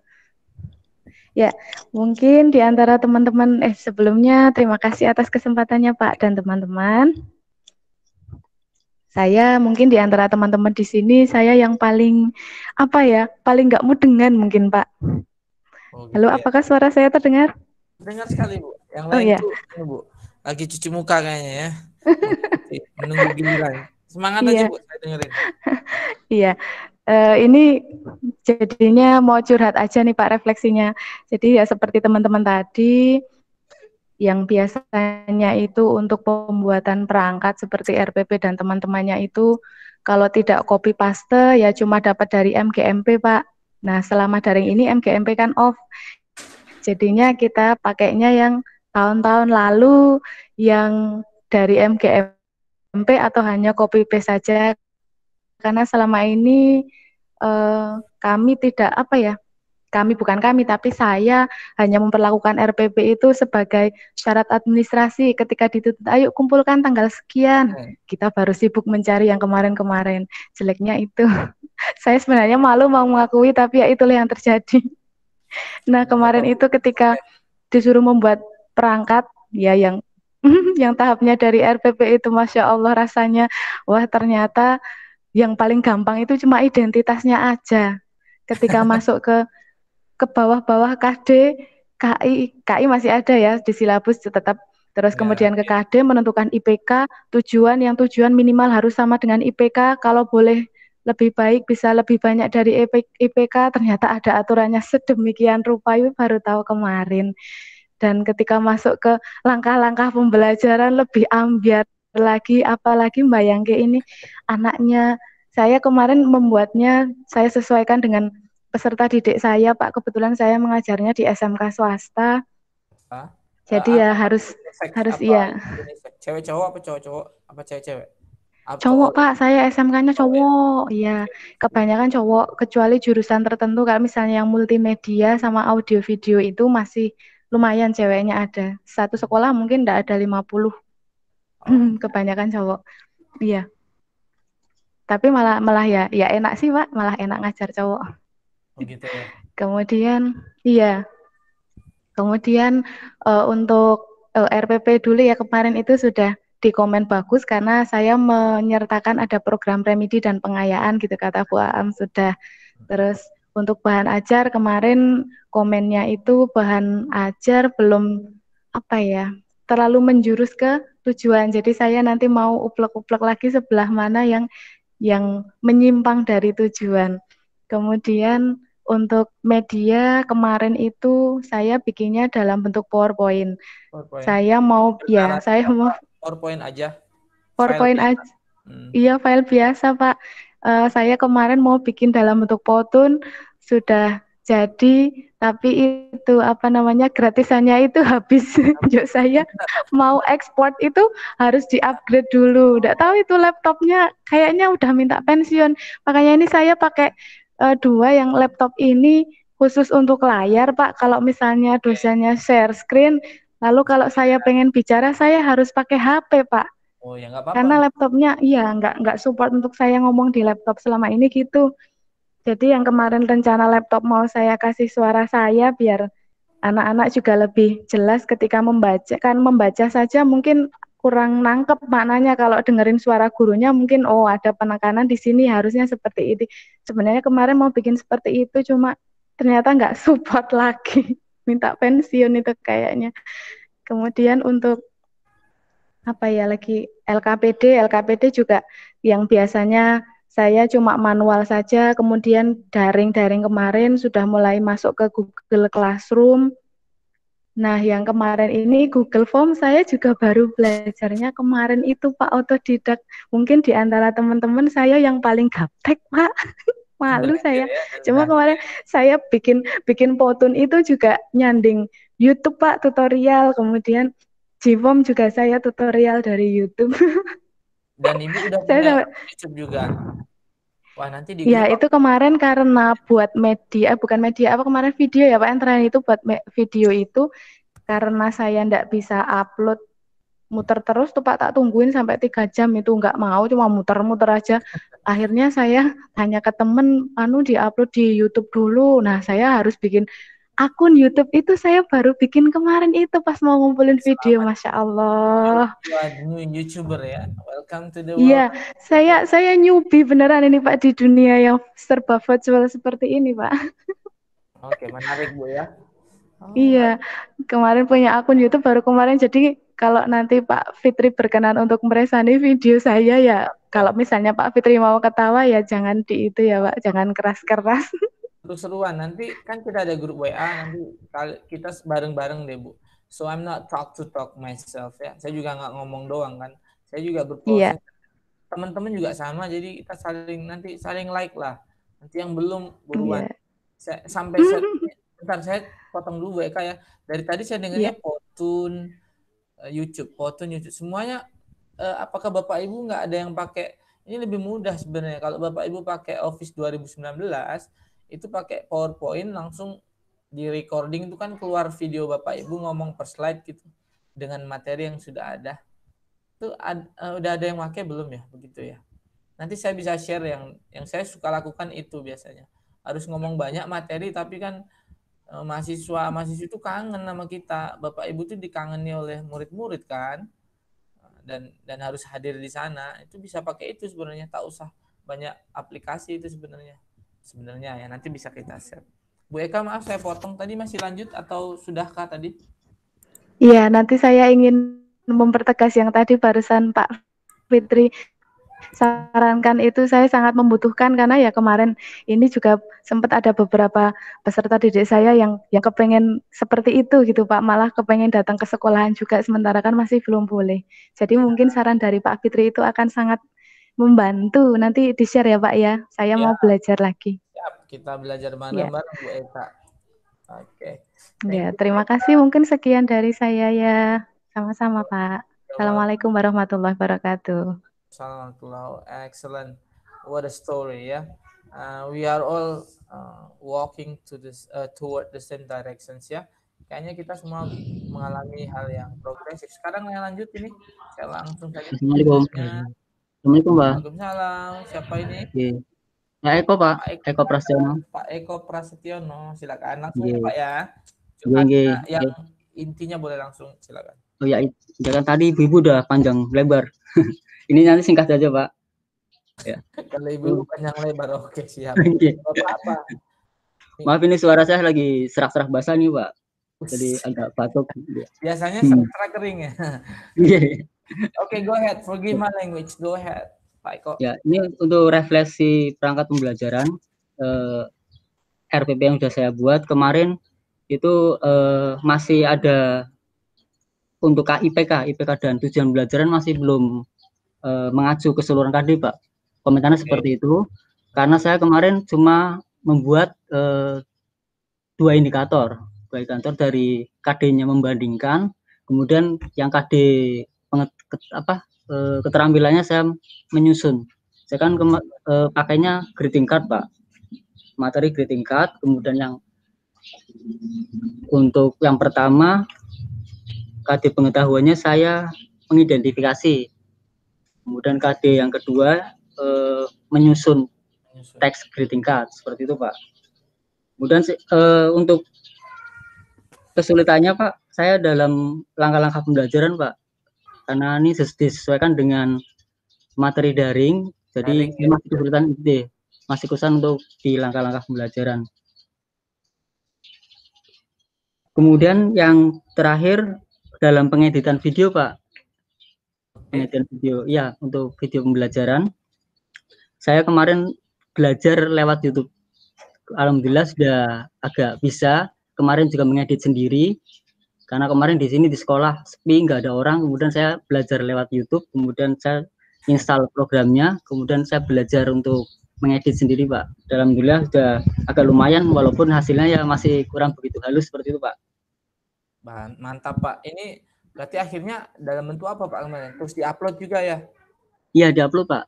Ya, mungkin di antara teman-teman sebelumnya terima kasih atas kesempatannya Pak dan teman-teman. Saya mungkin di antara teman-teman di sini saya yang paling paling nggak mudengan mungkin Pak. Gitu. Halo, apakah suara saya terdengar? Dengar sekali Bu. Yang lain tuh Bu lagi cuci muka kayaknya ya. Menunggu giliran. Semangat aja Bu, saya dengerin. Iya. Ini jadinya mau curhat aja nih Pak refleksinya. Jadi ya seperti teman-teman tadi yang biasanya itu untuk pembuatan perangkat seperti RPP dan teman-temannya itu kalau tidak copy paste ya cuma dapat dari MGMP Pak. Nah selama daring ini MGMP kan off, jadinya kita pakainya yang tahun-tahun lalu yang dari MGMP atau hanya copy paste saja karena selama ini kami tidak tapi saya hanya memperlakukan RPP itu sebagai syarat administrasi. Ketika dituntut, ayo kumpulkan tanggal sekian, kita baru sibuk mencari yang kemarin-kemarin. Jeleknya itu. Saya sebenarnya malu mau mengakui, tapi ya itulah yang terjadi. Nah, kemarin itu ketika disuruh membuat perangkat, ya yang tahapnya dari RPP itu, Masya Allah rasanya, wah ternyata yang paling gampang itu cuma identitasnya aja. Ketika masuk ke bawah-bawah KD, KI masih ada ya di silabus tetap. Terus kemudian ke KD menentukan IPK, tujuan minimal harus sama dengan IPK, kalau boleh lebih baik bisa lebih banyak dari IPK, ternyata ada aturannya sedemikian rupa, itu baru tahu kemarin. Dan ketika masuk ke langkah-langkah pembelajaran lebih ambiar lagi, apalagi Mbak Yangke ini anaknya, saya kemarin membuatnya, saya sesuaikan dengan peserta didik saya Pak, kebetulan saya mengajarnya di SMK swasta. Jadi ya harus iya. Cewek cowok apa cowok apa cewek? Cowok Pak, saya SMK-nya cowok. Iya, kebanyakan cowok kecuali jurusan tertentu kalau misalnya yang multimedia sama audio video itu masih lumayan ceweknya ada. Satu sekolah mungkin enggak ada 50. Kebanyakan cowok. Iya. Tapi malah ya enak sih Pak, malah enak ngajar cowok. Begitu ya. Kemudian untuk RPP dulu ya kemarin itu sudah di komen bagus karena saya menyertakan ada program remedi dan pengayaan gitu kata Bu Aam sudah. Terus untuk bahan ajar kemarin komennya itu bahan ajar belum terlalu menjurus ke tujuan. Jadi saya nanti mau uplek-uplek lagi sebelah mana yang menyimpang dari tujuan. Kemudian untuk media kemarin itu saya bikinnya dalam bentuk PowerPoint. Saya mau PowerPoint aja. PowerPoint aja. Iya, file biasa, Pak. Saya kemarin mau bikin dalam bentuk Powtoon sudah jadi, tapi itu gratisannya itu habis. Saya mau ekspor itu harus di-upgrade dulu. Nggak tahu itu laptopnya kayaknya udah minta pensiun. Makanya ini saya pakai dua yang laptop ini khusus untuk layar Pak. Kalau misalnya dosennya share screen, lalu kalau saya pengen bicara saya harus pakai HP Pak. Oh ya nggak apa-apa. Karena laptopnya nggak support untuk saya ngomong di laptop selama ini gitu. Jadi yang kemarin rencana laptop mau saya kasih suara saya biar anak-anak juga lebih jelas ketika membaca. Kan membaca saja mungkin kurang nangkep maknanya, kalau dengerin suara gurunya mungkin oh ada penekanan di sini harusnya seperti itu. Sebenarnya kemarin mau bikin seperti itu cuma ternyata nggak support lagi. Minta pensiun itu kayaknya. Kemudian untuk apa ya lagi LKPD juga yang biasanya saya cuma manual saja, kemudian daring kemarin sudah mulai masuk ke Google Classroom. Nah, yang kemarin ini Google Form saya juga baru belajarnya kemarin itu Pak, otodidak. Mungkin di antara teman-teman saya yang paling gaptek Pak. Malu saya. Cuma kemarin saya bikin Powtoon itu juga nyanding YouTube Pak, tutorial. Kemudian Gform juga saya tutorial dari YouTube. Dan Ibu udah Saya punya sampai, YouTube juga. Wah, nanti di ya grup itu kemarin karena buat media, bukan media apa kemarin video ya Pak, yang terakhir itu buat video itu karena saya ndak bisa upload muter terus tuh Pak, tak tungguin sampai 3 jam itu nggak mau, cuma muter-muter aja. Akhirnya saya tanya ke temen, diupload di YouTube dulu. Nah, saya harus bikin akun YouTube itu saya baru bikin kemarin itu pas mau ngumpulin video, Masya Allah. new YouTuber ya. Welcome to the world. Iya, saya newbie beneran ini Pak di dunia yang serba virtual seperti ini Pak. Oke, menarik Bu ya. Iya, kemarin punya akun YouTube baru kemarin, jadi kalau nanti Pak Fitri berkenan untuk meresani video saya ya, kalau misalnya Pak Fitri mau ketawa ya jangan di itu ya Pak, jangan keras-keras. Seru-seruan, nanti kan kita ada grup WA, nanti kita bareng-bareng deh Bu. So I'm not talk to talk myself ya, saya juga nggak ngomong doang kan, saya juga berproses. Teman-teman juga sama, jadi kita saling like lah. Nanti yang belum buruan. Sampai bentar saya potong dulu Eka ya. Dari tadi saya dengarnya Powtoon YouTube semuanya. Apakah Bapak Ibu nggak ada yang pakai? Ini lebih mudah sebenarnya. Kalau Bapak Ibu pakai Office 2019 itu pakai PowerPoint langsung di recording itu kan keluar video Bapak Ibu ngomong per slide gitu dengan materi yang sudah ada. Itu udah ada yang pakai belum ya, begitu ya? Nanti saya bisa share yang saya suka lakukan itu biasanya. Harus ngomong banyak materi tapi kan mahasiswa itu kangen sama kita. Bapak Ibu tuh dikangeni oleh murid-murid kan. Dan harus hadir di sana. Itu bisa pakai itu sebenarnya, tak usah banyak aplikasi itu sebenarnya. Sebenarnya ya, nanti bisa kita share. Bu Eka, maaf saya potong tadi, masih lanjut atau sudahkah tadi? Iya, nanti saya ingin mempertegas yang tadi barusan Pak Fitri sarankan itu, saya sangat membutuhkan karena ya kemarin ini juga sempat ada beberapa peserta didik saya yang kepengen seperti itu gitu Pak, malah kepengen datang ke sekolahan juga sementara kan masih belum boleh. Jadi mungkin saran dari Pak Fitri itu akan sangat membantu. Nanti di-share ya Pak ya. Saya mau belajar lagi. Siap, kita belajar bareng-bareng Bu Eka. Oke. Ya, terima kasih. Mungkin sekian dari saya ya. Sama-sama Pak. Assalamualaikum warahmatullahi wabarakatuh. Excellent. What a story ya. We are all walking to this toward the same directions ya. Kayaknya kita semua mengalami hal yang progresif. Sekarang yang lanjut ini saya langsung saja. Assalamualaikum. Assalamualaikum Pak. Waalaikumsalam. Siapa ini? Pak Eko Pak. Eko Prasetyono. Pak Eko Prasetyono. Silakan langsung ya Pak ya. Yang intinya boleh langsung silakan. Oh ya, jangan tadi ibu udah panjang lebar. Ini nanti singkat saja Pak. Ya. Kalau ibu panjang lebar, oke siap. Apa? Maaf ini suara saya lagi serak-serak basah nih Pak. Jadi agak batuk. Biasanya serak-serak kering ya. Oke, go ahead. Forgive my language. Go ahead, Pak Eko. Ya, ini untuk refleksi perangkat pembelajaran RPP yang sudah saya buat kemarin itu masih ada untuk IPK dan tujuan pembelajaran masih belum mengacu keseluruhan KD Pak. Komentarnya seperti itu karena saya kemarin cuma membuat 2 indikator dari KD-nya membandingkan, kemudian yang KD keterampilannya saya menyusun. Saya kan pakainya greeting card Pak, materi greeting card. Kemudian yang untuk yang pertama KD pengetahuannya saya mengidentifikasi. Kemudian KD yang kedua menyusun teks greeting card seperti itu Pak. Kemudian untuk kesulitannya Pak, saya dalam langkah-langkah pembelajaran Pak, karena ini disesuaikan dengan materi daring, jadi masih kesulitan masih kesulitan untuk di langkah-langkah pembelajaran. Kemudian yang terakhir dalam pengeditan video Pak, pengeditan video, ya untuk video pembelajaran, saya kemarin belajar lewat YouTube. Alhamdulillah sudah agak bisa. Kemarin juga mengedit sendiri, karena kemarin di sini di sekolah sepi, nggak ada orang. Kemudian saya belajar lewat YouTube, kemudian saya install programnya, kemudian saya belajar untuk mengedit sendiri Pak. Alhamdulillah sudah agak lumayan, walaupun hasilnya ya masih kurang begitu halus seperti itu Pak. Mantap Pak. Ini berarti akhirnya dalam bentuk apa Pak kemarin? Terus diupload juga ya? Iya diupload Pak.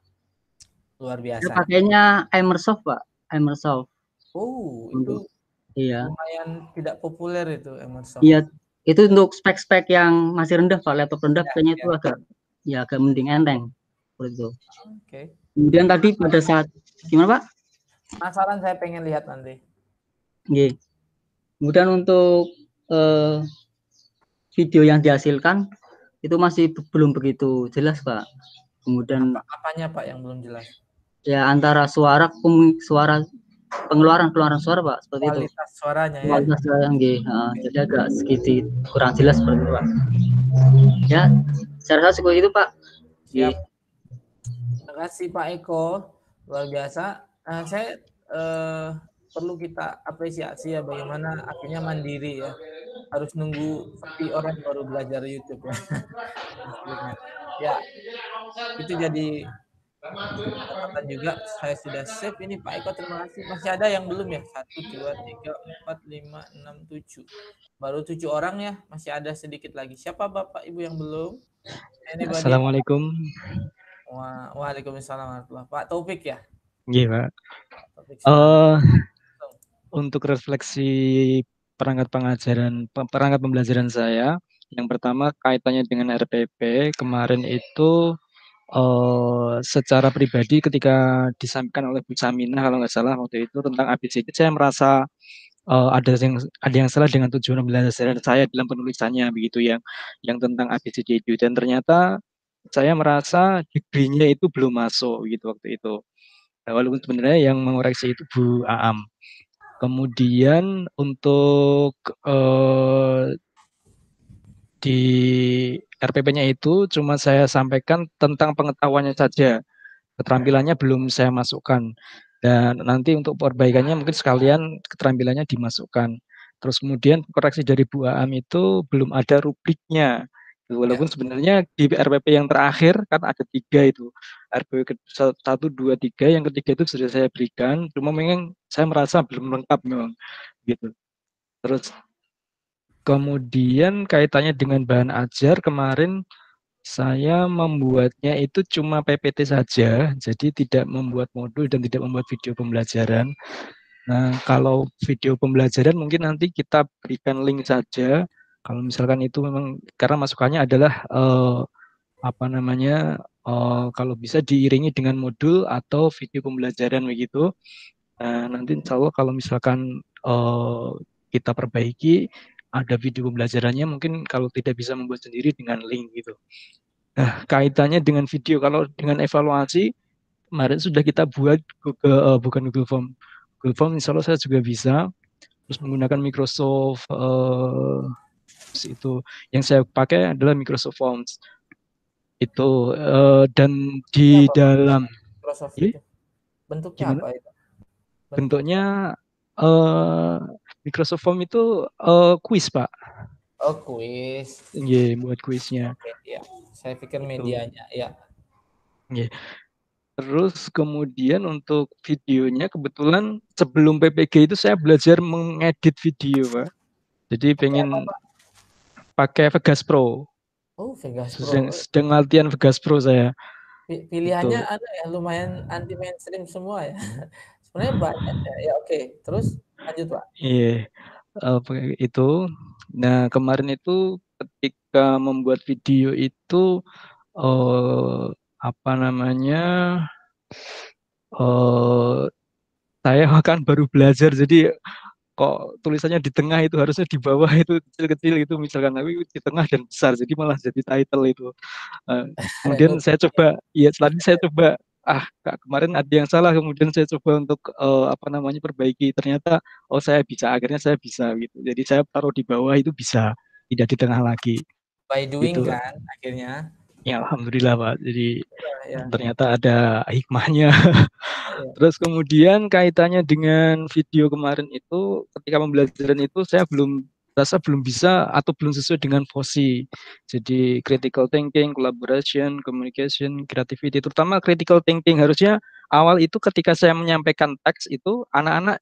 Luar biasa. Saya pakainya Emersoft Pak. Emersoft. Oh itu iya. Lumayan tidak populer itu Emersoft. Iya. Itu untuk spek-spek yang masih rendah Pak. Laptop rendah kayaknya itu agak mending enteng. Seperti itu. Oke. Kemudian tadi pada saat gimana Pak? Penasaran, saya pengen lihat nanti. Oke. Kemudian untuk video yang dihasilkan itu masih belum begitu jelas Pak. Kemudian apanya Pak yang belum jelas? Ya antara pengeluaran suara Pak, seperti itu. Kualitas suaranya ya. Kualitas suara yang jadi agak sedikit kurang jelas seperti itu Pak. Ya, saya rasa seperti itu Pak. Siap. Terima kasih Pak Eko, luar biasa. Saya perlu kita apresiasi ya bagaimana akhirnya mandiri ya. Harus nunggu seperti orang baru belajar YouTube ya. Ya, itu jadi catatan juga. Saya sudah save ini Pak Eko, terima kasih. Masih ada yang belum ya? 1, 2, 3, 4, 5, 6, 7. Baru 7 orang ya, masih ada sedikit lagi. Siapa Bapak Ibu yang belum? Anybody? Assalamualaikum. Waalaikumsalam warahmatullahi. Pak Taufik ya? Iya Pak. Untuk refleksi perangkat pembelajaran saya, yang pertama kaitannya dengan RPP kemarin itu secara pribadi ketika disampaikan oleh Bu Saminah kalau nggak salah waktu itu tentang ABCD, saya merasa ada yang salah dengan tujuan pembelajaran saya dalam penulisannya begitu yang tentang ABCD itu, dan ternyata saya merasa degree-nya itu belum masuk gitu waktu itu. Nah, walaupun sebenarnya yang mengoreksi itu Bu Aam. Kemudian untuk di RPP-nya itu cuma saya sampaikan tentang pengetahuannya saja, keterampilannya belum saya masukkan, dan nanti untuk perbaikannya mungkin sekalian keterampilannya dimasukkan. Terus kemudian koreksi dari Bu Aam itu belum ada rubriknya, walaupun sebenarnya di RPP yang terakhir kan ada 3 itu, RPP 1, 2, 3, yang ketiga itu sudah saya berikan, cuma memang saya merasa belum lengkap memang gitu. Terus kemudian kaitannya dengan bahan ajar, kemarin saya membuatnya itu cuma PPT saja, jadi tidak membuat modul dan tidak membuat video pembelajaran. Nah, kalau video pembelajaran mungkin nanti kita berikan link saja. Kalau misalkan itu memang karena masukannya adalah kalau bisa diiringi dengan modul atau video pembelajaran begitu. Nah, nanti insya Allah kalau misalkan kita perbaiki, ada video pembelajarannya, mungkin kalau tidak bisa membuat sendiri dengan link gitu. Nah, kaitannya dengan video, kalau dengan evaluasi, kemarin sudah kita buat Google Form. Google Form insya Allah saya juga bisa. Terus menggunakan Microsoft, itu yang saya pakai adalah Microsoft Forms. Itu, dan di dalam... Microsoft itu? Bentuknya apa itu? Bentuknya Microsoft Form itu kuis Pak. Oh, kuis. Iya, buat kuisnya. Oke, ya. Saya pikir medianya, ya. Iya. Terus kemudian untuk videonya kebetulan sebelum PPG itu saya belajar mengedit video Pak. Jadi pengen pakai Vegas Pro. Oh, Vegas Pro. Sedang latihan Vegas Pro saya. Pilihannya ada ya, lumayan anti mainstream semua ya. Sebenarnya banyak ya. Ya oke. Terus lanjut Pak. Iya, itu. Nah, kemarin itu ketika membuat video itu saya kan baru belajar, jadi kok tulisannya di tengah itu harusnya di bawah itu kecil-kecil itu misalkan, tapi di tengah dan besar, jadi malah jadi title itu. Kemudian saya coba, ya setelah saya coba, kemarin ada yang salah, kemudian saya coba untuk apa namanya perbaiki, ternyata saya bisa, akhirnya saya bisa gitu. Jadi saya taruh di bawah itu bisa, tidak di tengah lagi. By doing Gitu. kan akhirnya. Ya alhamdulillah Pak. Jadi Ya. ternyata ada hikmahnya. Terus kemudian kaitannya dengan video kemarin itu, ketika pembelajaran itu saya rasa belum bisa atau belum sesuai dengan FOSI. Jadi critical thinking, collaboration, communication, creativity, terutama critical thinking, harusnya awal itu ketika saya menyampaikan teks itu anak-anak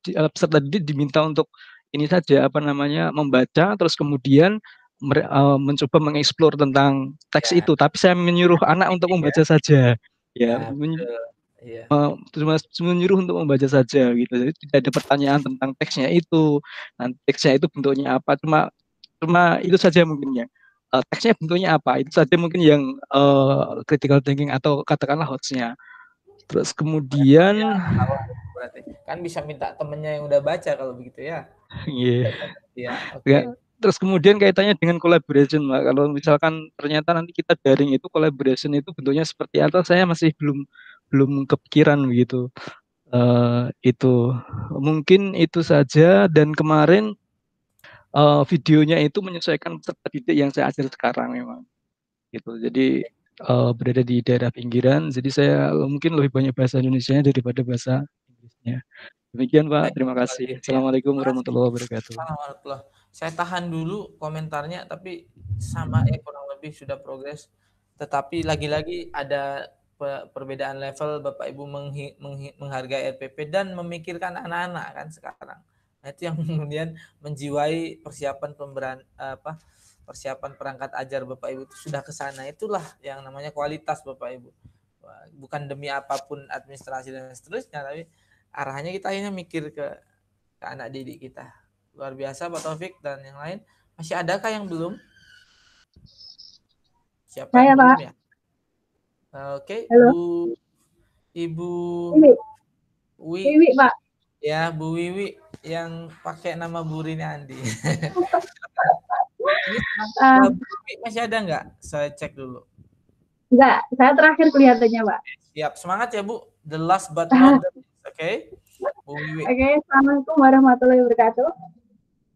peserta didik diminta untuk ini saja, apa namanya, membaca, terus kemudian mencoba mengeksplor tentang teks itu, tapi saya menyuruh anak untuk membaca saja, ya, cuma menyuruh untuk membaca saja gitu. Jadi tidak ada pertanyaan tentang teksnya itu, nanti teksnya itu bentuknya apa, cuma itu saja mungkin ya. Teksnya bentuknya apa, itu saja mungkin yang critical thinking atau katakanlah hoax-nya. Terus kemudian berarti kan bisa minta temennya yang udah baca kalau begitu ya. Iya. Yeah. Ya, terus kemudian kaitannya dengan collaboration, Mbak. Kalau misalkan ternyata nanti kita daring itu collaboration itu bentuknya seperti apa, saya masih belum kepikiran begitu. Itu mungkin itu saja, dan kemarin videonya itu menyesuaikan peserta didik yang saya ajar sekarang memang. Gitu. Jadi berada di daerah pinggiran, jadi saya mungkin lebih banyak bahasa Indonesianya daripada bahasa Inggrisnya. Demikian Pak, terima kasih. Assalamualaikum warahmatullahi wabarakatuh. Saya tahan dulu komentarnya, tapi sama ya kurang lebih sudah progres. Tetapi lagi-lagi ada perbedaan level, Bapak Ibu menghargai RPP dan memikirkan anak-anak kan sekarang. Nah, itu yang kemudian menjiwai persiapan perangkat ajar Bapak Ibu itu sudah ke sana. Itulah yang namanya kualitas Bapak Ibu. Bukan demi apapun administrasi dan seterusnya, tapi arahnya kita akhirnya mikir ke anak didik kita. Luar biasa Pak Taufik dan yang lain. Masih adakah yang belum? Siapa saya, yang belum Pak. ya? Oke, Halo. Ibu Wiwi, Pak. Ya, Bu Wiwi yang pakai nama Bu Rini Andi. Ini Bu Wiwi masih ada nggak? Saya cek dulu. Enggak, saya terakhir kelihatannya, Pak. Siap, semangat ya Bu. The last but not the least, oke? Bu Wiwi. Oke, Assalamualaikum warahmatullahi wabarakatuh.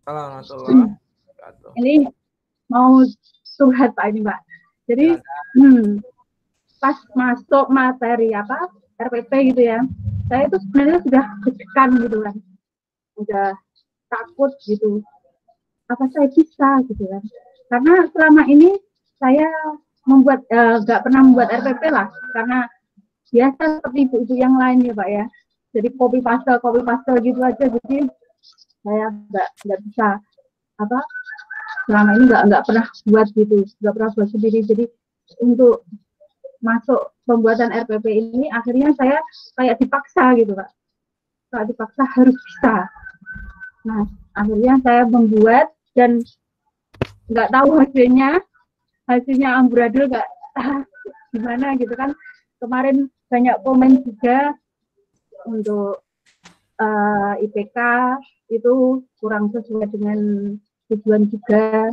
Assalamualaikum. Ini mau curhat Pak ini, Pak. Jadi pas masuk materi RPP gitu ya, saya itu sebenarnya sudah deg-degan gitu kan, udah takut gitu. Apa saya bisa gitu kan? Karena selama ini saya nggak pernah membuat RPP lah, karena biasa seperti ibu-ibu yang lain ya Pak ya. Jadi copy paste gitu aja, jadi saya nggak bisa selama ini nggak pernah buat gitu, nggak pernah buat sendiri. Jadi untuk masuk pembuatan RPP ini akhirnya saya kayak dipaksa gitu Pak, kayak dipaksa harus bisa. Nah akhirnya saya membuat dan nggak tahu hasilnya amburadul, nggak gimana gitu kan. Kemarin banyak komen juga untuk IPK itu kurang sesuai dengan tujuan juga,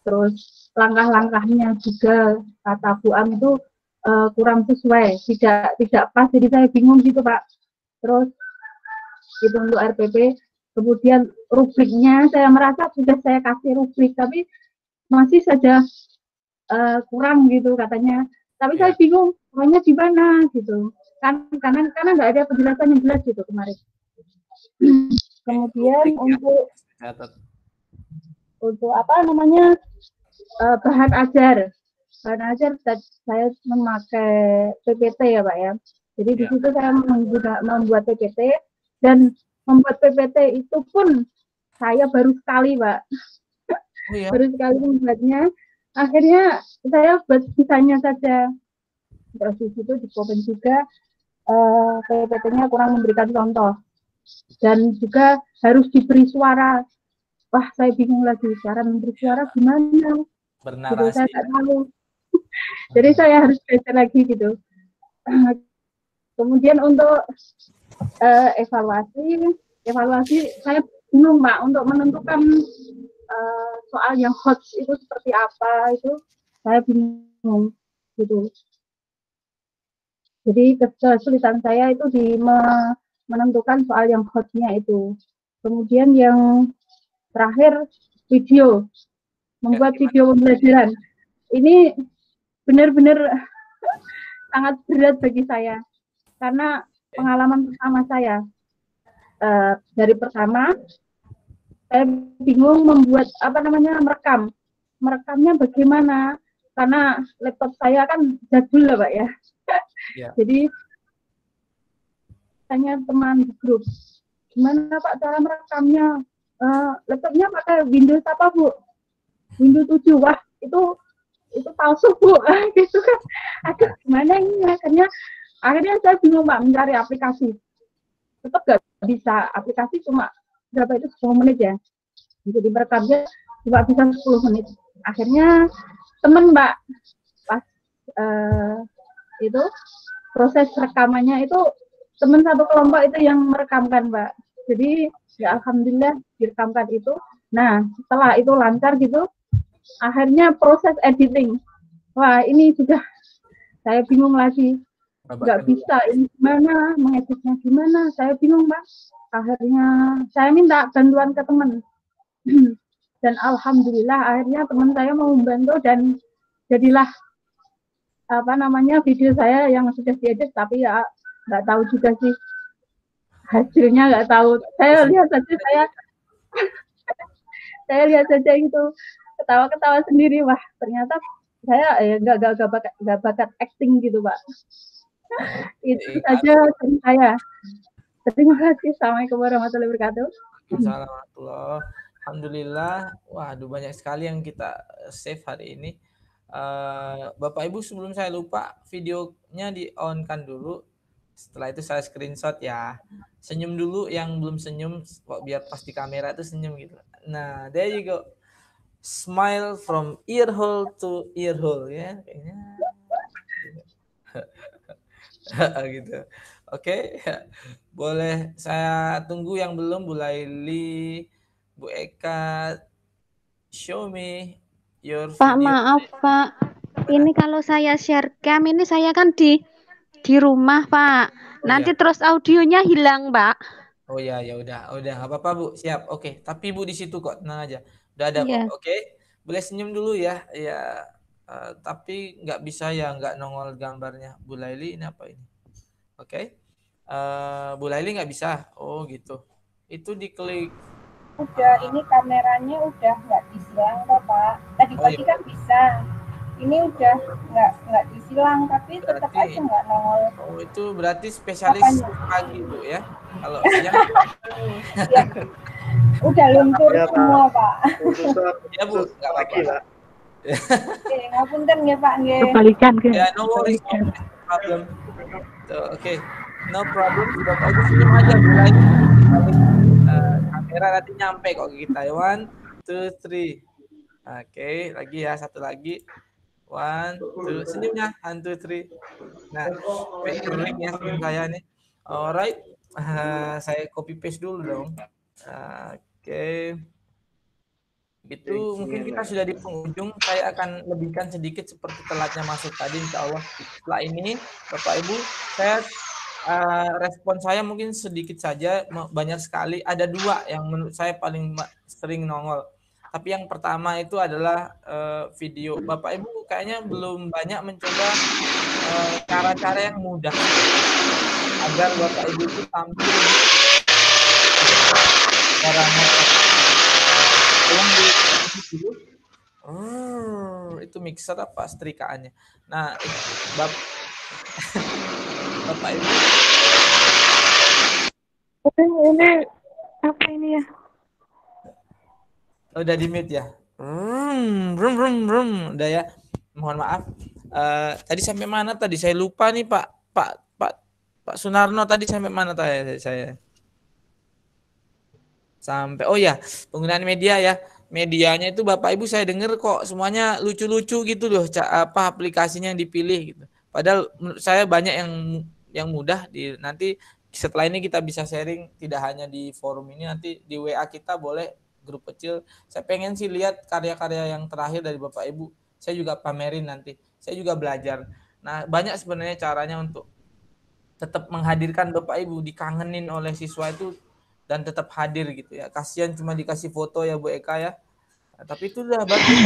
terus langkah-langkahnya juga kata Bu Am itu kurang sesuai, tidak pas, jadi saya bingung gitu Pak. Terus itu untuk RPP, kemudian rubriknya saya merasa sudah saya kasih rubrik tapi masih saja kurang gitu katanya, tapi saya bingung pokoknya di mana gitu kan, karena nggak ada penjelasan yang jelas gitu kemarin. Kemudian untuk bahan ajar saya memakai PPT ya Pak ya. Jadi di situ saya membuat PPT, dan membuat PPT itu pun saya baru sekali Pak. Baru sekali membuatnya. Akhirnya saya buat sisanya saja. Terus di situ di komen juga PPT-nya kurang memberikan contoh, dan juga harus diberi suara. Wah, saya bingung lagi cara memberi suara gimana. Gitu, saya nggak tahu. Jadi saya harus belajar lagi gitu. Kemudian untuk Evaluasi saya bingung Mbak untuk menentukan soal yang hot itu seperti apa, itu saya bingung gitu. Jadi kesulitan saya itu di menentukan soal yang hotnya itu. Kemudian yang terakhir video, membuat video pembelajaran. Ini benar-benar sangat berat bagi saya karena pengalaman pertama saya. Dari pertama saya bingung membuat merekamnya bagaimana, karena laptop saya kan jadul lah Pak ya. Jadi tanya teman di grup, gimana Pak cara merekamnya, laptopnya pakai Windows apa Bu? Windows 7. Wah itu palsu Bu. Gitu kan, aduh gimana ini, akhirnya saya bingung Pak mencari aplikasi, tetap gak bisa. Aplikasi cuma berapa itu, 10 menit ya, jadi merekamnya cuma bisa 10 menit. Akhirnya temen Mbak pas itu proses rekamannya itu teman satu kelompok itu yang merekamkan Mbak. Jadi ya alhamdulillah direkamkan itu. Nah setelah itu lancar gitu, akhirnya proses editing, wah ini sudah saya bingung lagi, nggak bisa ini gimana, mengeditnya gimana, saya bingung Mbak. Akhirnya saya minta bantuan ke teman dan alhamdulillah akhirnya teman saya mau membantu dan jadilah video saya yang sudah diedit. Tapi ya nggak tahu juga sih hasilnya, nggak tahu. Saya lihat saja gitu, ketawa-ketawa sendiri. Wah ternyata saya nggak bakat acting gitu Pak. Itu saja dari saya. Terima kasih. Assalamualaikum warahmatullahi wabarakatuh. Assalamualaikum. Alhamdulillah. Waduh banyak sekali yang kita save hari ini. Bapak Ibu sebelum saya lupa, videonya di on kan dulu. Setelah itu saya screenshot ya. Senyum dulu yang belum senyum, kok biar pas di kamera itu senyum gitu. Nah, there you go. Smile from ear hole to ear hole ya kayaknya. Gitu. Oke. Boleh saya tunggu yang belum, Bu Laili, Bu Eka, show me your Pak, video. maaf Pak. Ini kalau saya share cam ini saya kan di rumah Pak. Nanti terus audionya hilang Pak. Oh ya, ya udah nggak apa-apa Bu, siap. Oke, tapi Bu di situ kok, tenang aja. Udah ada kok. Oke, boleh senyum dulu ya. Ya, tapi nggak bisa ya, nggak nongol gambarnya. Bu Laili ini apa ini? Oke, Bu Laili nggak bisa. Oh gitu. Itu diklik. Udah, ini kameranya udah nggak disilang kok Pak. Tadi pagi kan bisa. Ini udah nggak disilang, tapi tetap aja nggak nongol. Oh itu berarti spesialis pagi Bu ya? Kalau siang? Ya. Udah luntur semua Pak. Ya Bu, nggak apa-apa. Oke, ngapunten ya Pak. Kebalikan kan? Ya, no worries, no problem. Oke, no problem. Bapak Ibu senyum aja mulai. Kamera nanti nyampe kok ke kita. 1, 2, 3. Oke, lagi ya, satu lagi. 1, 2, senyumnya 1, 2, 3. Nah, kering ya senyum saya nih. Alright, saya copy paste dulu dong. Oke. Itu mungkin kita sudah di penghujung. Saya akan lebihkan sedikit seperti telatnya masuk tadi, insya Allah. Setelah ini, Bapak Ibu, saya respon saya mungkin sedikit saja, banyak sekali. Ada 2 yang menurut saya paling sering nongol. Tapi yang pertama itu adalah video. Bapak Ibu kayaknya belum banyak mencoba cara-cara yang mudah agar Bapak Ibu itu tampil caranya. Itu mixer apa setrikaannya. Nah, Bapak Ibu. Ini apa ini ya? Udah di mute ya. Udah ya. Mohon maaf. Tadi sampai mana tadi? Saya lupa nih Pak Sunarno tadi sampai mana tadi saya? Sampai penggunaan media ya. Medianya itu Bapak Ibu saya dengar kok semuanya lucu-lucu gitu loh, aplikasinya yang dipilih gitu. Padahal menurut saya banyak yang mudah nanti setelah ini kita bisa sharing tidak hanya di forum ini, nanti di WA kita boleh grup kecil. Saya pengen sih lihat karya-karya yang terakhir dari Bapak Ibu. Saya juga pamerin nanti. Saya juga belajar. Nah, banyak sebenarnya caranya untuk tetap menghadirkan Bapak Ibu, dikangenin oleh siswa itu dan tetap hadir gitu ya. Kasihan cuma dikasih foto ya Bu Eka ya. Nah, tapi itu udah bagus.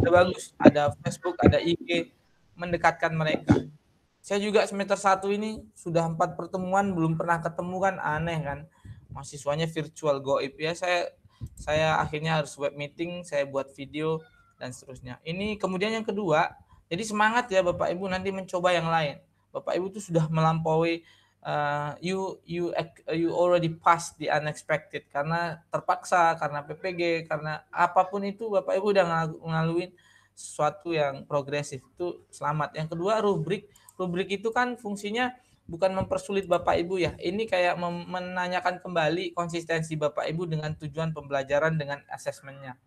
Udah bagus. Ada Facebook, ada IG, mendekatkan mereka. Saya juga semester 1 ini sudah 4 pertemuan belum pernah ketemu kan, aneh kan. Mahasiswanya virtual goib ya. Saya akhirnya harus web meeting, saya buat video dan seterusnya. Ini kemudian yang kedua, jadi semangat ya Bapak Ibu nanti mencoba yang lain. Bapak Ibu itu sudah melampaui you already passed the unexpected karena terpaksa, karena PPG, karena apapun itu Bapak Ibu udah ngaluin sesuatu yang progresif, itu selamat. Yang kedua, rubrik itu kan fungsinya bukan mempersulit Bapak Ibu ya. Ini kayak menanyakan kembali konsistensi Bapak Ibu dengan tujuan pembelajaran dengan asesmennya.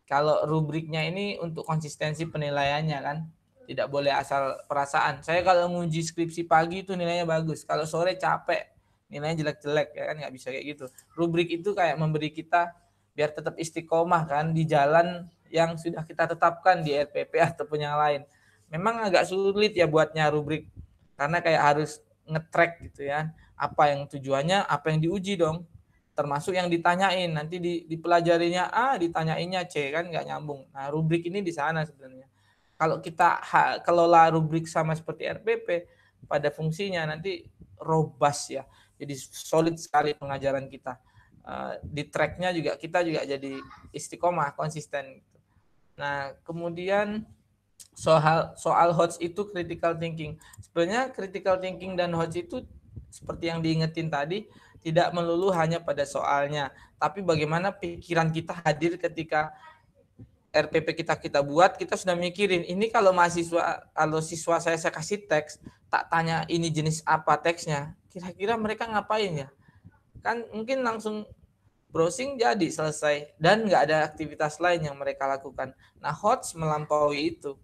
Kalau rubriknya ini untuk konsistensi penilaiannya kan. Tidak boleh asal perasaan. Saya kalau nguji skripsi pagi itu nilainya bagus. Kalau sore capek, nilainya jelek-jelek ya kan, nggak bisa kayak gitu. Rubrik itu kayak memberi kita biar tetap istiqomah kan di jalan yang sudah kita tetapkan di RPP ataupun yang lain. Memang agak sulit ya buatnya rubrik karena kayak harus nge-track gitu ya. Apa yang tujuannya, apa yang diuji dong. Termasuk yang ditanyain, nanti dipelajarinya A, ditanyainnya C kan nggak nyambung. Nah, rubrik ini di sana sebenarnya. Kalau kita kelola rubrik sama seperti RPP, pada fungsinya nanti robust ya. Jadi solid sekali pengajaran kita. Di tracknya juga kita juga jadi istiqomah, konsisten. Nah, kemudian soal HOTS itu critical thinking. Sebenarnya critical thinking dan HOTS itu seperti yang diingetin tadi, tidak melulu hanya pada soalnya, tapi bagaimana pikiran kita hadir ketika RPP kita buat, kita sudah mikirin, ini kalau siswa saya kasih teks, tak tanya ini jenis apa teksnya, kira-kira mereka ngapain ya? Kan mungkin langsung browsing jadi selesai, dan nggak ada aktivitas lain yang mereka lakukan. Nah, HOTS melampaui itu.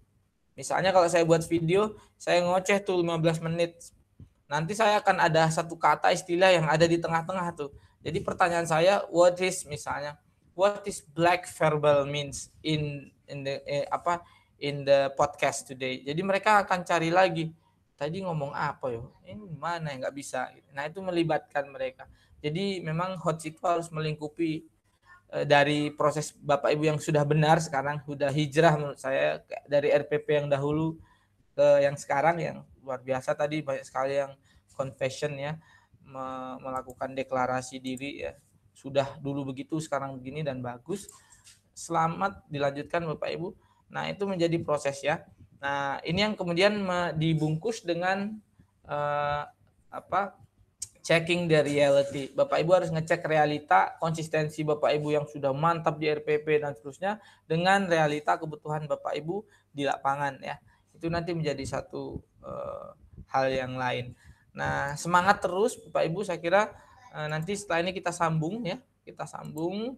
Misalnya kalau saya buat video, saya ngoceh tuh 15 menit. Nanti saya akan ada satu kata istilah yang ada di tengah-tengah tuh. Jadi pertanyaan saya, what is black verbal means in the podcast today. Jadi mereka akan cari lagi. Tadi ngomong apa yo? Ini mana yang nggak bisa. Nah, itu melibatkan mereka. Jadi memang HOTS itu harus melingkupi dari proses Bapak Ibu yang sudah benar sekarang, sudah hijrah menurut saya dari RPP yang dahulu ke yang sekarang yang luar biasa. Tadi banyak sekali yang confession ya, melakukan deklarasi diri ya. Sudah dulu begitu, sekarang begini dan bagus. Selamat dilanjutkan Bapak Ibu. Nah, itu menjadi proses ya. Nah, ini yang kemudian dibungkus dengan checking the reality. Bapak Ibu harus ngecek realita, konsistensi Bapak Ibu yang sudah mantap di RPP dan seterusnya dengan realita kebutuhan Bapak Ibu di lapangan ya. Itu nanti menjadi satu hal yang lain. Nah, semangat terus Bapak Ibu, saya kira nanti setelah ini kita sambung ya. Kita sambung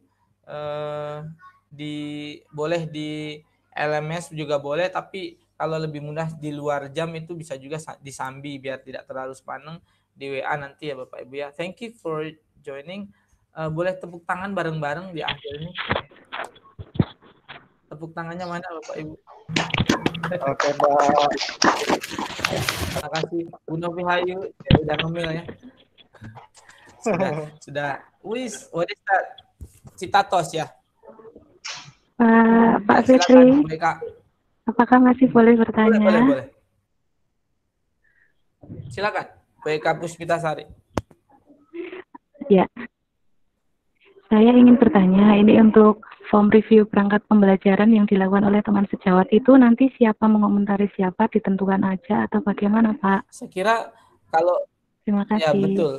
boleh di LMS juga boleh, tapi kalau lebih mudah di luar jam itu bisa juga disambi biar tidak terlalu sepaneng di WA nanti ya Bapak Ibu ya. Thank you for joining. Boleh tepuk tangan bareng-bareng di akhir ini. Tepuk tangannya mana Bapak Ibu? Oke, Pak. Terima kasih Bu Novi Hayu udah ngemil ya. Sudah. What is that? Citatos ya. Pak Fitri, silakan, apakah masih boleh bertanya? Boleh. Silakan, BK Puspitasari. Ya, saya ingin bertanya, ini untuk form review perangkat pembelajaran yang dilakukan oleh teman sejawat itu nanti siapa mengomentari siapa, ditentukan aja atau bagaimana Pak? Saya kira kalau Terima kasih. ya betul.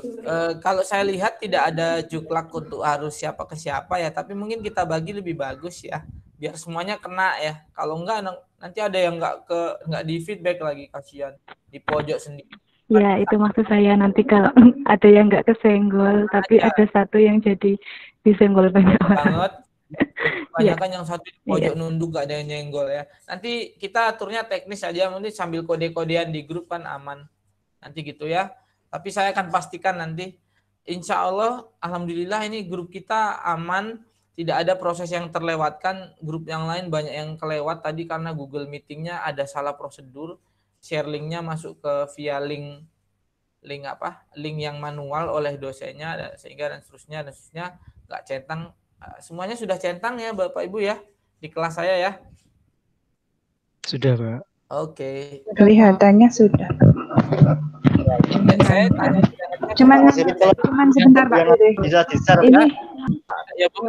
Kalau saya lihat tidak ada juklak untuk harus siapa ke siapa ya, tapi mungkin kita bagi lebih bagus ya, biar semuanya kena ya. Kalau enggak nanti ada yang nggak di feedback lagi, kasihan di pojok sendiri. Ya, itu maksud saya, nanti kalau ada yang nggak kesenggol, tapi ada satu yang jadi disenggol banyak orang. Banyak kan yang satu di pojok nunduk, gak ada yang nyenggol ya. Nanti kita aturnya teknis aja, mungkin sambil kode-kodean di grup kan aman. Nanti gitu ya. Tapi saya akan pastikan nanti, insya Allah, alhamdulillah ini grup kita aman, tidak ada proses yang terlewatkan. Grup yang lain banyak yang kelewat tadi karena Google Meeting-nya ada salah prosedur, share link-nya masuk ke via link yang manual oleh dosennya, sehingga dan seterusnya nggak centang. Semuanya sudah centang ya Bapak Ibu ya di kelas saya ya. Sudah, Pak. Oke. Kelihatannya sudah. Saya tanya, Cuman sebentar Pak. Bisa di-share Ini ya Bu.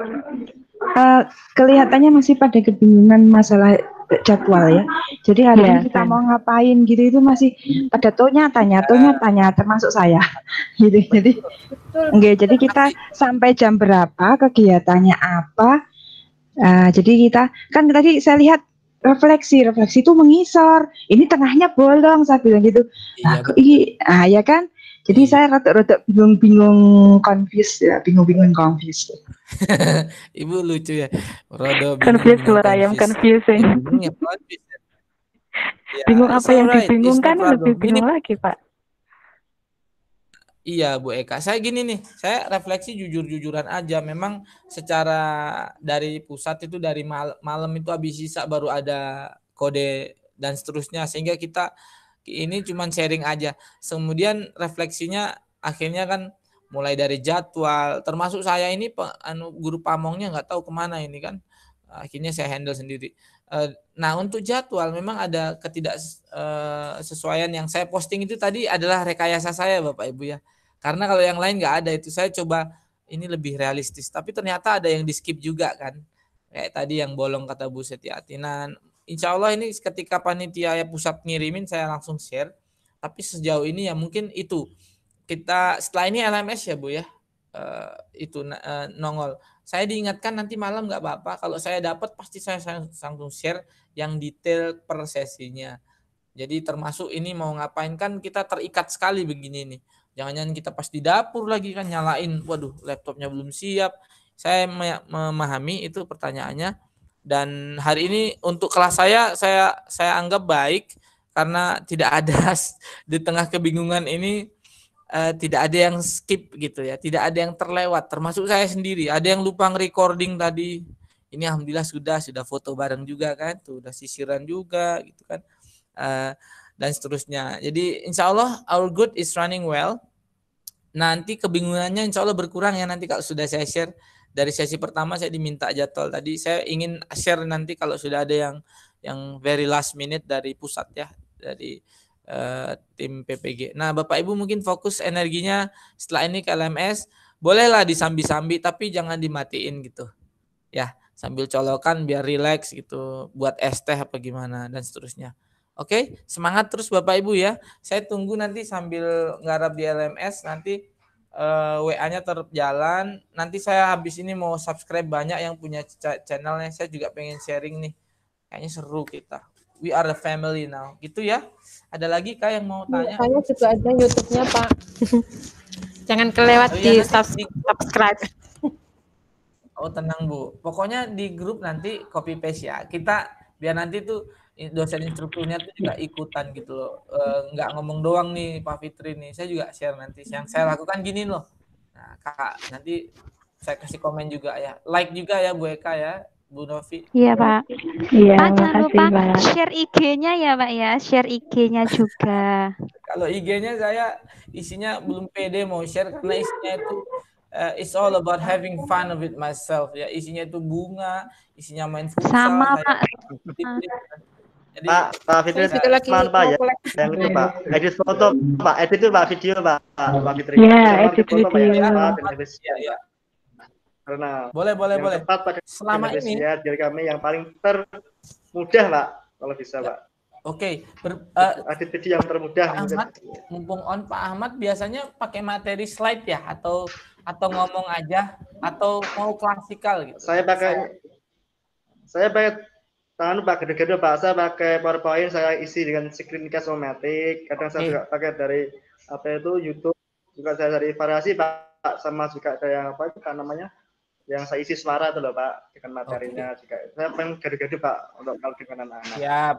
kelihatannya masih pada kebingungan masalah jadwal ya. Jadi hari ini kita mau ngapain gitu itu masih pada tanya termasuk saya. Gitu. Jadi kita sampai jam berapa, kegiatannya apa. Jadi kita kan tadi saya lihat refleksi itu mengisor. Ini tengahnya bolong, saya bilang gitu. Ya kan? Jadi saya rada bingung confused. Ibu lucu ya. Rada confused suara ayam confusing. Bingung apa yang dibingungkan lebih bingung lagi, Pak. Iya Bu Eka, saya gini nih, saya refleksi jujur-jujuran aja. Memang secara dari pusat itu dari malam itu habis sisa baru ada kode dan seterusnya, sehingga kita ini cuman sharing aja. Kemudian refleksinya akhirnya kan mulai dari jadwal, termasuk saya ini guru pamongnya nggak tahu kemana ini kan, akhirnya saya handle sendiri. Nah untuk jadwal memang ada ketidaksesuaian yang saya posting itu tadi adalah rekayasa saya Bapak Ibu ya. Karena kalau yang lain nggak ada itu saya coba ini lebih realistis. Tapi ternyata ada yang di skip juga kan. Kayak tadi yang bolong kata Bu Setiati. Nah insya Allah ini ketika panitia pusat ngirimin saya langsung share. Tapi sejauh ini ya mungkin itu. Kita setelah ini LMS ya Bu ya. Nongol. Saya diingatkan nanti malam nggak apa-apa. Kalau saya dapat pasti saya langsung share yang detail per sesinya. Jadi termasuk ini mau ngapain kan kita terikat sekali begini nih. Jangan-jangan kita pas di dapur lagi kan nyalain. Waduh laptopnya belum siap. Saya memahami itu pertanyaannya. Dan hari ini untuk kelas saya anggap baik. Karena tidak ada di tengah kebingungan ini. Tidak ada yang skip gitu ya, tidak ada yang terlewat, termasuk saya sendiri. Ada yang lupa nge-recording tadi. Ini alhamdulillah sudah foto bareng juga kan, tuh udah sisiran juga gitu kan, dan seterusnya. Jadi insya Allah our good is running well. Nanti kebingungannya insya Allah berkurang ya nanti kalau sudah saya share. Dari sesi pertama saya diminta jadwal tadi. Saya ingin share nanti kalau sudah ada yang very last minute dari pusat ya, dari tim PPG. Nah Bapak Ibu mungkin fokus energinya setelah ini ke LMS, bolehlah disambi-sambi tapi jangan dimatiin gitu ya, sambil colokan biar rileks gitu, buat es teh apa gimana dan seterusnya. Oke, semangat terus Bapak Ibu ya, saya tunggu nanti sambil nggarap di LMS, nanti WA-nya terjalan, nanti saya habis ini mau subscribe banyak yang punya channelnya, saya juga pengen sharing nih, kayaknya seru kita. We are a family now, gitu ya. Ada lagi Kak yang mau tanya? Saya juga ada YouTube-nya Pak. Jangan kelewat di subscribe. Oh tenang Bu, pokoknya di grup nanti copy paste ya. Kita biar nanti tuh dosen instrukturnya tuh juga ikutan gitu loh. Nggak ngomong doang nih Pak Fitri nih, saya juga share nanti. Yang saya lakukan gini loh. Nah Kak, nanti saya kasih komen juga ya. Like juga ya Bu Eka ya. Bu Novi. Iya Pak. Iya, Pak jangan lupa Pak. share IG-nya ya Pak ya, share IG-nya juga. Kalau IG-nya saya isinya belum pede mau share karena isinya itu it's all about having fun with myself ya. Isinya itu bunga, isinya main futsal. Sama Pak. Jadi Pak Fitri teman Pak ya. Yang itu Pak, edit foto Pak, edit itu Pak video Pak Fitri. Iya, edit video. Ya. Karena boleh. Tepat pada selama ini dari kami yang paling termudah Pak, kalau bisa Pak. Oke, edit video yang termudah. Ahmad, mumpung on Pak Ahmad biasanya pakai materi slide ya atau ngomong aja atau mau klasikal gitu. Saya pakai tangan Pak gede-gede Pak. Saya pakai PowerPoint, saya isi dengan screencast otomatis. Kadang saya juga pakai dari YouTube. Juga saya dari variasi Pak, sama juga ada yang namanya? Yang saya isi suara itu loh Pak, dengan materinya juga. Saya pengen gede-gede Pak untuk kalau dengan anak-anak. Siap.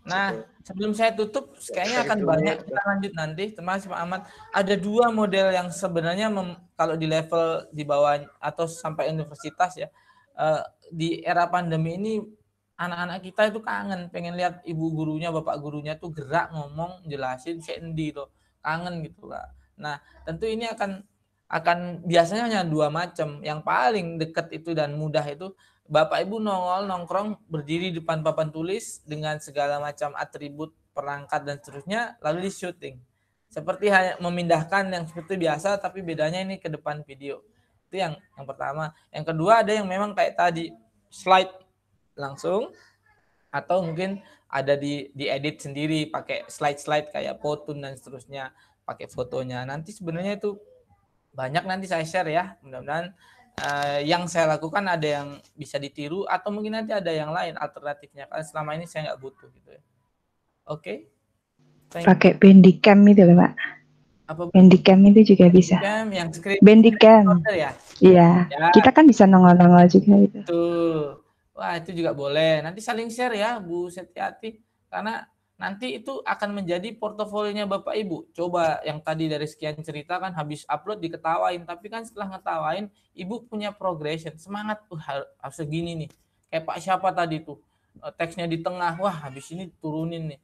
Nah, sebelum saya tutup, kayaknya akan banyak kita lanjut nanti, termasuk Pak Ahmad. Ada 2 model yang sebenarnya kalau di level di bawah atau sampai universitas ya, di era pandemi ini anak-anak kita itu kangen, pengen lihat ibu gurunya, bapak gurunya tuh gerak ngomong, jelasin, sendi tuh, kangen gitu lah. Nah, tentu ini akan biasanya hanya 2 macam. Yang paling dekat itu dan mudah itu Bapak Ibu nongkrong berdiri di depan papan tulis dengan segala macam atribut perangkat dan seterusnya lalu di syuting. Seperti hanya memindahkan yang seperti biasa tapi bedanya ini ke depan video. Itu yang pertama. Yang kedua ada yang memang kayak tadi slide langsung atau mungkin ada di edit sendiri pakai slide kayak Powtoon dan seterusnya, pakai fotonya. Nanti sebenarnya itu banyak nanti saya share ya. Mudah-mudahan yang saya lakukan ada yang bisa ditiru atau mungkin nanti ada yang lain alternatifnya karena selama ini saya nggak butuh gitu ya. Oke. Pakai Bandicam itu loh Pak. Apa Bandicam itu juga bisa. Bandicam yang screen Bandicam. Ya. Iya. Ya. Kita kan bisa nongol-nongol juga itu. Betul. Wah itu juga boleh. Nanti saling share ya Bu Setiati karena nanti itu akan menjadi portofolionya Bapak Ibu. Coba yang tadi dari sekian cerita kan habis upload diketawain. Tapi kan setelah ngetawain, Ibu punya progression. Semangat, harus segini nih. Kayak Pak siapa tadi tuh. Teksnya di tengah, wah habis ini turunin nih.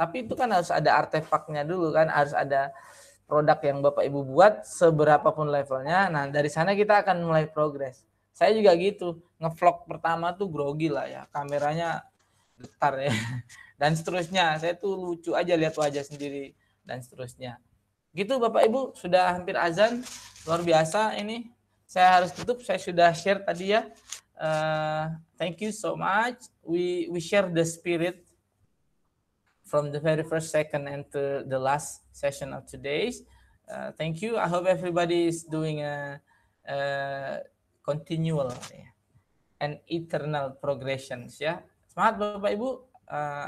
Tapi itu kan harus ada artefaknya dulu kan. Harus ada produk yang Bapak Ibu buat seberapapun levelnya. Nah dari sana kita akan mulai progres. Saya juga gitu. Ngevlog pertama tuh grogi lah ya. Kameranya getar ya. Dan seterusnya, saya tuh lucu aja lihat wajah sendiri dan seterusnya. Gitu Bapak Ibu, sudah hampir azan, luar biasa ini. Saya harus tutup, saya sudah share tadi ya. Thank you so much. We share the spirit from the very first second and to the last session of today's. Thank you. I hope everybody is doing a continual and eternal progressions ya. Semangat Bapak Ibu.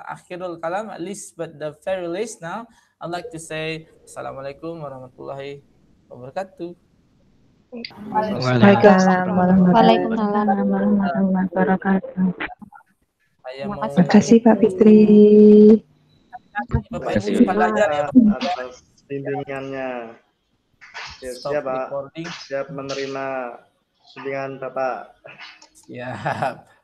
Akhirul kalam, at least but the very least now I'd like to say Assalamualaikum warahmatullahi wabarakatuh. Waalaikumsalam warahmatullahi wabarakatuh. Terima kasih Pak Fitri. Bapak Ibu sempat belajar ya atas bimbingannya. Siap Pak, siap menerima bimbingan Bapak. Siap.